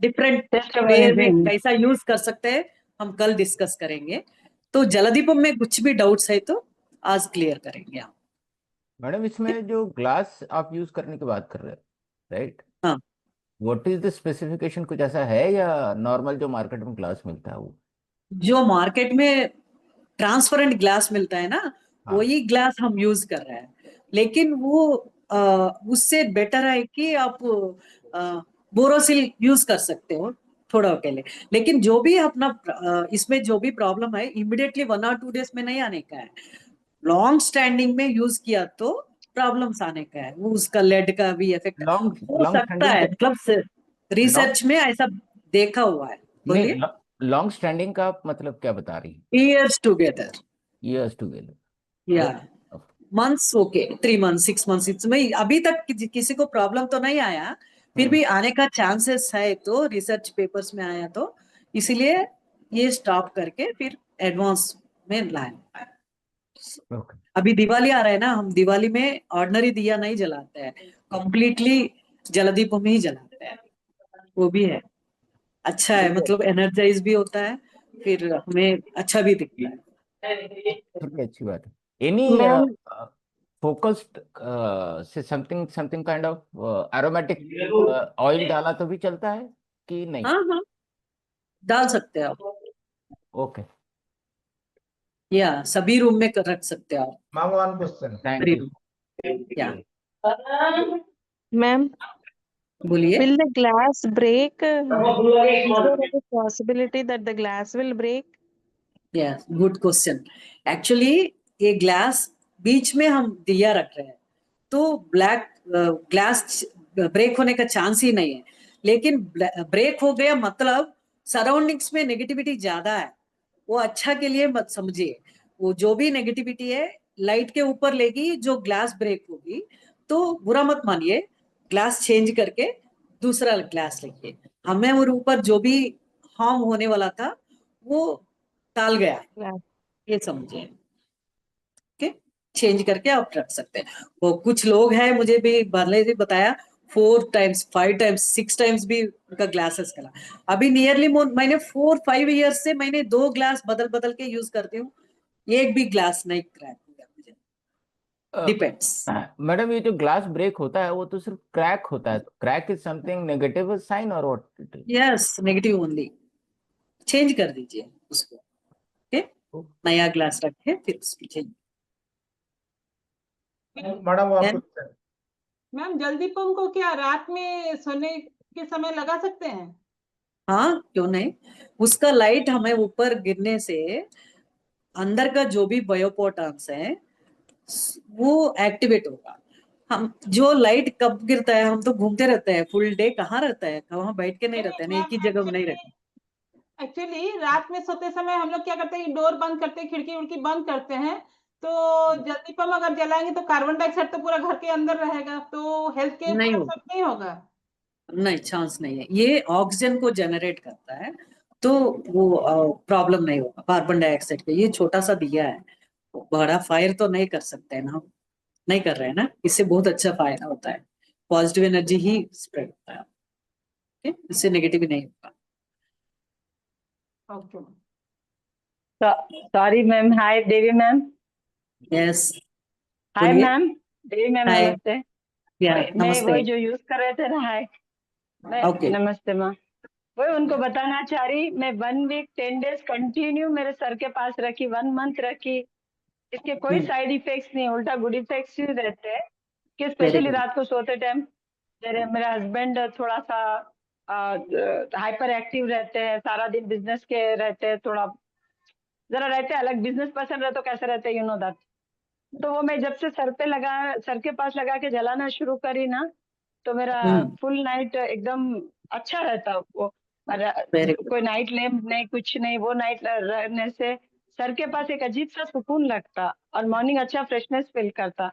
डिफरेंट वे में कैसा यूज कर सकते हैं हम कल डिस्कस करेंगे। तो जलदीपम में कुछ भी डाउट्स है तो आज क्लियर करेंगे हम। मैडम इसमें जो ग्लास आप यूज करने की बात कर रहे हैं, राइट? हाँ, व्हाट इज द स्पेसिफिकेशन, कुछ ऐसा है या नॉर्मल जो मार्केट में ग्लास मिलता है वो? जो मार्केट में ट्रांसपेरेंट ग्लास मिलता है ना, हाँ। वही ग्लास हम यूज कर रहे हैं। लेकिन वो उससे बेटर है कि आप बोरोसिल यूज कर सकते हो थोड़ा के लिए। लेकिन जो भी अपना इसमें जो भी प्रॉब्लम है इमिडिएटली 1 or 2 days में नहीं आने का है। लॉन्ग स्टैंडिंग में यूज किया तो प्रॉब्लम्स आने का है, वो उसका लेड का भी इफेक्ट लॉन्ग हो लॉन्ग सकता है, स्टैंडिंग मतलब लॉन्ग रिसर्च में ऐसा देखा हुआ है। नहीं, बोलिए। लॉन्ग स्टैंडिंग का आप मतलब क्या बता रही ईयर्स टुगेदर, है? Years together. या मंथ्स, ओके 3 months 6 months, इसमें अभी तक किसी को प्रॉब्लम तो नहीं आया, फिर भी आने का चांसेस है, तो रिसर्च पेपर्स में आया तो इसीलिए ये स्टॉप करके फिर एडवांस में लाया। ओके। अभी दिवाली आ रहा है ना, हम दिवाली में ऑर्डिनरी दिया नहीं जलाते हैं, कंप्लीटली जलदीपम ही जलाते हैं। वो भी है, अच्छा है, मतलब एनर्जाइज भी होता है, फिर हमें अच्छा भी दिखता है। चलिए, अच्छी बात है। एनी Ma'am, फोकस्ड से something something kind of aromatic oil डाला तो भी चलता है कि नहीं? हाँ हाँ, डाल सकते हैं आप, ओके, या सभी रूम में रख सकते हैं आप। Ma'am, one question. थैंक सभी यू। रूम, या ma'am, बोलिए। will the glass break? Is there any possibility that the glass will break? Yes, good question. Actually ये ग्लास बीच में हम दिया रख रहे हैं, तो ब्लैक ग्लास ब्रेक होने का चांस ही नहीं है। लेकिन ब्रेक हो गया मतलब सराउंडिंग्स में नेगेटिविटी ज्यादा है, वो अच्छा के लिए मत समझिए। वो जो भी नेगेटिविटी है लाइट के ऊपर लेगी, जो ग्लास ब्रेक होगी, तो बुरा मत मानिए, ग्लास चेंज करके दूसरा ग्लास लेंगे। हमें और ऊपर जो भी हार्म होने वाला था वो टाल गया, Glass. ये समझिए। ओके, चेंज करके आप रख सकते हैं। वो कुछ लोग हैं, मुझे भी भले भी बताया 4 times 5 times 6 times भी उनका ग्लासेस कला। अभी नियरली मैंने 4-5 ईयर्स से मैंने 2 ग्लास बदल बदल के यूज करती हूँ, एक भी ग्लास नहीं क्रैक हुआ मुझे। डिपेंड्स। मैडम ये जो ग्लास ब्रेक होता है वो तो सिर्फ क्रैक होता है, crack is something negative sign और what it is? Yes, negative only, change कर दीजिए उसको। ओके, नया ग्लास रखे फिर उसको change. Madam, one Then- question. Ma'am Jaldeepam को क्या रात में सोने के समय लगा सकते हैं? हाँ, क्यों नहीं। उसका लाइट हमें ऊपर गिरने से अंदर का जो भी बायोपोटॉन्स है वो एक्टिवेट होगा। हम जो लाइट कब गिरता है, हम तो घूमते रहते हैं, फुल डे कहाँ रहता है, वहां बैठ के नहीं रहते हैं, एक ही जगह में नहीं रहते। एक्चुअली रात में सोते समय हम लोग क्या करते हैं, डोर बंद करते हैं, खिड़की उड़की बंद करते हैं, तो जलदीपम अगर जलाएंगे तो कार्बन डाइऑक्साइड तो पूरा घर के अंदर रहेगा, तो हेल्थ के नहीं ऊपर होगा, असर नहीं होगा। नहीं, चांस नहीं है। ये ऑक्सीजन को जनरेट करता है, तो वो प्रॉब्लम नहीं होगा कार्बन डाइऑक्साइड का। ये छोटा सा दिया है, बड़ा फायर तो नहीं कर सकते हैं ना हम, नहीं कर रहे हैं ना, इससे बहुत अच्छा फायदा होता है, पॉजिटिव एनर्जी ही स्प्रेड होता है। ओके, इससे नेगेटिव नहीं होगा। ओके सॉरी मैम, हाय देवी मैम। यस, हाय बोलिए। मैम, देवी मैम हाय, नमस्ते। या मैं नमस्ते। वही जो यूज कर रहे थे ना, हाय मैं ओके, नमस्ते माँ। वही उनको बताना चाह रही, मैं 1 week 10 days कंटिन्यू मेरे सर के पास रखी, 1 month रखी, इसके कोई साइड इफेक्ट्स नहीं, उल्टा गुड इफेक्ट्स ही रहते हैं कि वेरी स्पेशली गुड। रात को सोते टाइम मेरे हस्बैंड थोड़ा सा हाइपर एक्टिव रहते हैं, सारा दिन बिजनेस के रहते हैं, थोड़ा जरा रहते अलग, बिजनेस पर्सन रहे तो कैसे रहते, यू नो दैट। तो वो मैं जब से सर के पास लगा के जलाना शुरू करी ना, तो मेरा फुल नाइट एकदम अच्छा रहता वो। Very good. कोई नाइट लैम्प नहीं, कुछ नहीं, वो नाइट रहने से सर के पास एक अजीब सा सुकून लगता और मॉर्निंग अच्छा फ्रेशनेस फील करता।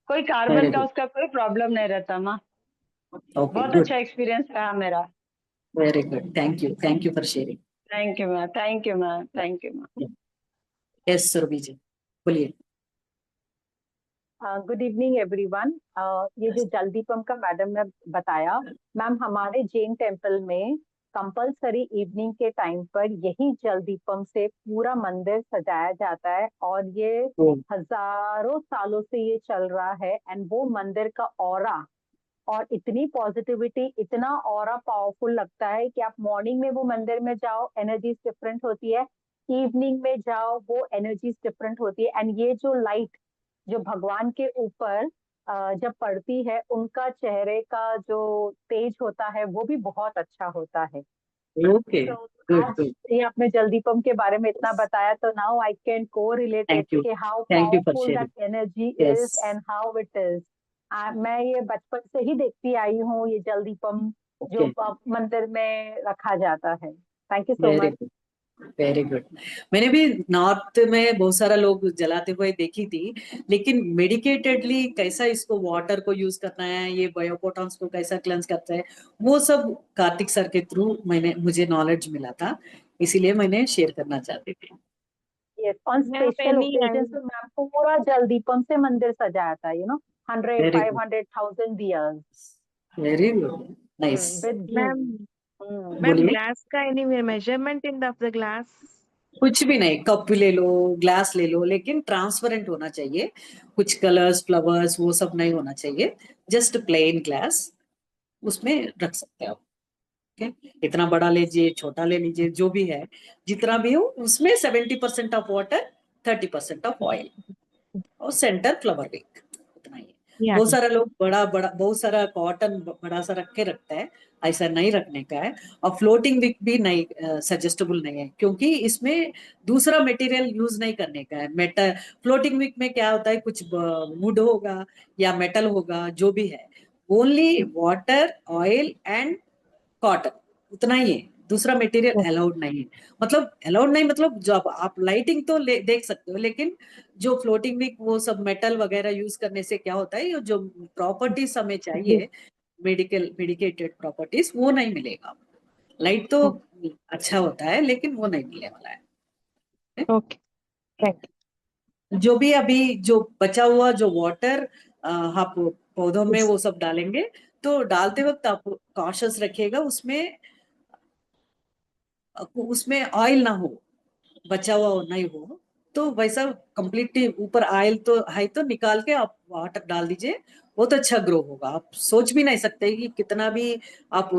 कोई कार्बन Very का good. उसका कोई प्रॉब्लम नहीं रहता माँ। Okay, बहुत good. अच्छा एक्सपीरियंस रहा मेरा। Very good. Thank you for sharing. Thank you ma'am, thank you ma'am, thank you ma'am. Yes, Surabhi ji, बोलिए। Good evening everyone. ये जो जल दीपम का मैडम ने बताया, मैम हमारे जैन टेम्पल में कंपलसरी इवनिंग के टाइम पर यही जल दीपम से पूरा मंदिर सजाया जाता है और ये हजारों सालों से ये चल रहा है। एंड वो मंदिर का ऑरा और इतनी पॉजिटिविटी, इतना ऑरा पावरफुल लगता है कि आप मॉर्निंग में वो मंदिर में जाओ, एनर्जी डिफरेंट होती है, इवनिंग में जाओ वो एनर्जी डिफरेंट होती है। एंड ये जो लाइट जो भगवान के ऊपर जब पड़ती है, उनका चेहरे का जो तेज होता है वो भी बहुत अच्छा होता है। Okay, good, आज good. ये आपने जल दीपम के बारे में इतना बताया, तो नाउ आई कैन को रिलेट Thank you. कि how Thank you for powerful sharing. That energy Yes. Is and how it is. मैं ये बचपन से ही देखती आई हूँ, ये जल दीपम जो Okay. मंदिर में रखा जाता है। Thank you so Very much. good. Very good. मैंने भी नॉर्थ में बहुत सारा लोग जलाते हुए देखी थी, लेकिन मेडिकेटेडली कैसा इसको वाटर को यूज करना है, ये बायोपोटॉन्स को कैसा क्लेंस करता है, वो सब कार्तिक सर के थ्रू मुझे नॉलेज मिला था, इसीलिए मैंने शेयर करना चाहती थी। Yes, on special occasions ma'am पूरा जल दीपम से मंदिर सजाया था, 100, Very good. 500,000 diyas very good, nice. with ma'am ghee। Ma'am बोलिए। ग्लास का any measurement in the glass? कुछ भी नहीं, कप ले लो, ग्लास ले लो, लेकिन ट्रांसपेरेंट होना चाहिए, कुछ कलर्स फ्लावर्स वो सब नहीं होना चाहिए, जस्ट प्लेन ग्लास, उसमें रख सकते हो। ओके, इतना बड़ा लीजिए, छोटा ले लीजिए, जो भी है, जितना भी हो, उसमें 70% ऑफ वाटर, 30% ऑफ ऑयल और सेंटर फ्लावर विक, उतना ही है। बहुत सारा लोग बड़ा बड़ा बहुत सारा कॉटन बड़ा सा रख के रखता है, ऐसा नहीं रखने का है। और फ्लोटिंग विक भी नहीं सजेस्टेबल नहीं है, क्योंकि इसमें दूसरा मटेरियल यूज नहीं करने का है। मेटल फ्लोटिंग विक में क्या होता है, कुछ वुड होगा या मेटल होगा, जो भी है, only water, oil and cotton, उतना ही है, दूसरा मटेरियल अलाउड नहीं है। मतलब अलाउड नहीं, मतलब जो आप लाइटिंग तो देख सकते हो, लेकिन जो फ्लोटिंग विक वो सब मेटल वगैरह यूज करने से क्या होता है, जो प्रॉपर्टीज हमें चाहिए, मेडिकेटेड प्रॉपर्टीज, वो नहीं मिलेगा। लाइट तो अच्छा होता है, लेकिन वो नहीं मिलने वाला है। ओके, थैंक जो भी अभी जो बचा हुआ जो वाटर आप पौधों में वो सब डालेंगे, तो डालते वक्त आप कॉशियस रखिएगा, उसमें ऑयल ना हो, बचा हुआ नहीं हो, तो वैसा कंप्लीटली ऊपर ऑयल तो है, तो निकाल के आप वाटर डाल दीजिए, बहुत अच्छा ग्रो होगा। आप सोच भी नहीं सकते कि कितना भी आप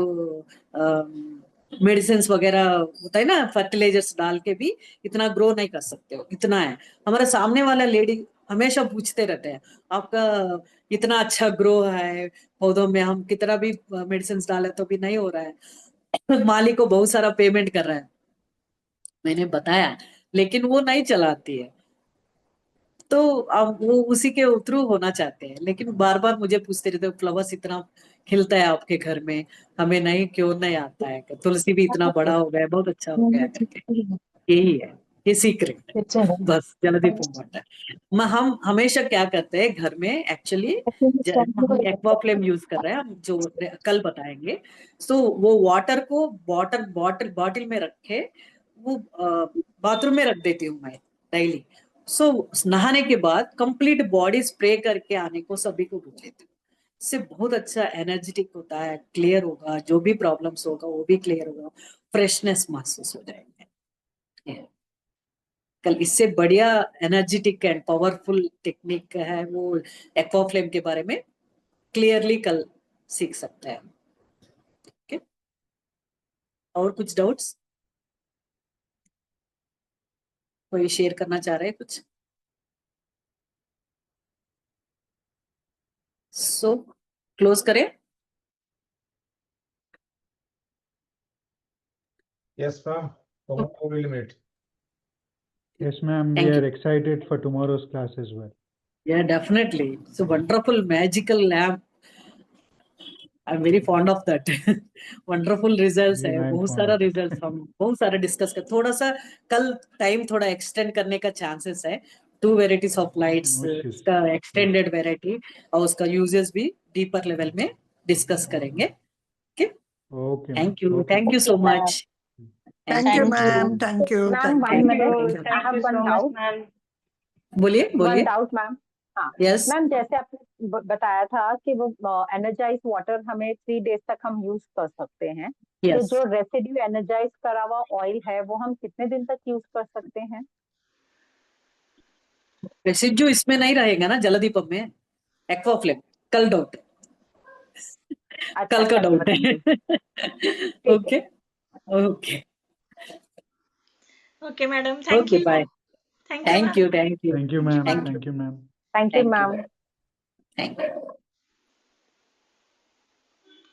मेडिसिन वगैरह होता है ना, फर्टिलाइजर्स डाल के भी इतना ग्रो नहीं कर सकते हो, इतना है। हमारे सामने वाला लेडी हमेशा पूछते रहते हैं, आपका इतना अच्छा ग्रो है पौधों में, हम कितना भी मेडिसिन डाले तो भी नहीं हो रहा है, मालिक को बहुत सारा पेमेंट कर रहा है, मैंने बताया, लेकिन वो नहीं चलाती है। तो अब वो उसी के थ्रू होना चाहते हैं, लेकिन बार बार मुझे पूछते रहते, फ्लावर्स इतना खिलता है आपके घर में, हमें नहीं क्यों नहीं आता है, तुलसी भी इतना बड़ा हो गया है, बहुत अच्छा हो गया है करके। यही है, ये सीक्रेट है, बस जलदीपम वाटर। हम हमेशा क्या करते हैं घर में, एक्चुअली हम एक्वा फ्लेम यूज कर रहे हैं, हम जो कल बताएंगे। तो वो वाटर को बॉटल में रखे, वो बाथरूम में रख देती हूँ मैं डेली। सो नहाने के बाद कंप्लीट बॉडी स्प्रे करके आने को सभी को बोल देती हूँ, इससे बहुत अच्छा एनर्जेटिक होता है, क्लियर होगा, जो भी प्रॉब्लम्स होगा वो भी क्लियर होगा, फ्रेशनेस महसूस हो जाएंगे। कल इससे बढ़िया एनर्जेटिक एंड पावरफुल टेक्निक है वो एक्वा फ्लेम के बारे में क्लियरली कल सीख सकते हैं। ओके, और कुछ डाउट्स कोई शेयर करना चाह रहे हैं कुछ? सो क्लोज करें? Yes, ma'am. 1 minute. Yes, ma'am. We Thank are you. excited for tomorrow's class as well. Yeah, definitely. It's a wonderful magical lamp. I'm very fond of that. Wonderful results Even है, I'm बहुत fond सारा of it. Results हम बहुत सारा discuss कर, थोड़ा सा कल टाइम थोड़ा एक्सटेंड करने का चांसेस है. 2 varieties of lights, No issues. उसका एक्सटेंडेड वेराइटी और उसका यूजेस भी डीपर लेवल में डिस्कस करेंगे. Okay, ma'am. Thank you, Okay. Thank you so much. Thank you, ma'am. Thank you. Ma'am, Thank one you. minute. I Thank have you one so much, doubt. ma'am. बोलिए One बोलिए. doubt, ma'am. हाँ yes, ma'am, जैसे आपने बताया था कि वो energise water हमें 3 डेज तक हम यूज कर सकते हैं, तो यस. जो रेसिड्यू एनर्जाइज करा हुआ ऑयल है वो हम कितने दिन तक यूज कर सकते हैं? रेसिड्यू इसमें नहीं रहेगा ना जलदीपम में. एक्वाफ्लेम कल डाउट, अच्छा, कल का कल डाउट है. बताएंगे. ठीक है. Okay okay Okay, madam. Thank okay you. बाय. Thank you, thank ma'am. You, thank you, Thank you, ma'am. Thank you. Thank you, ma'am. Thank you Thank you. Ma'am. Thank you.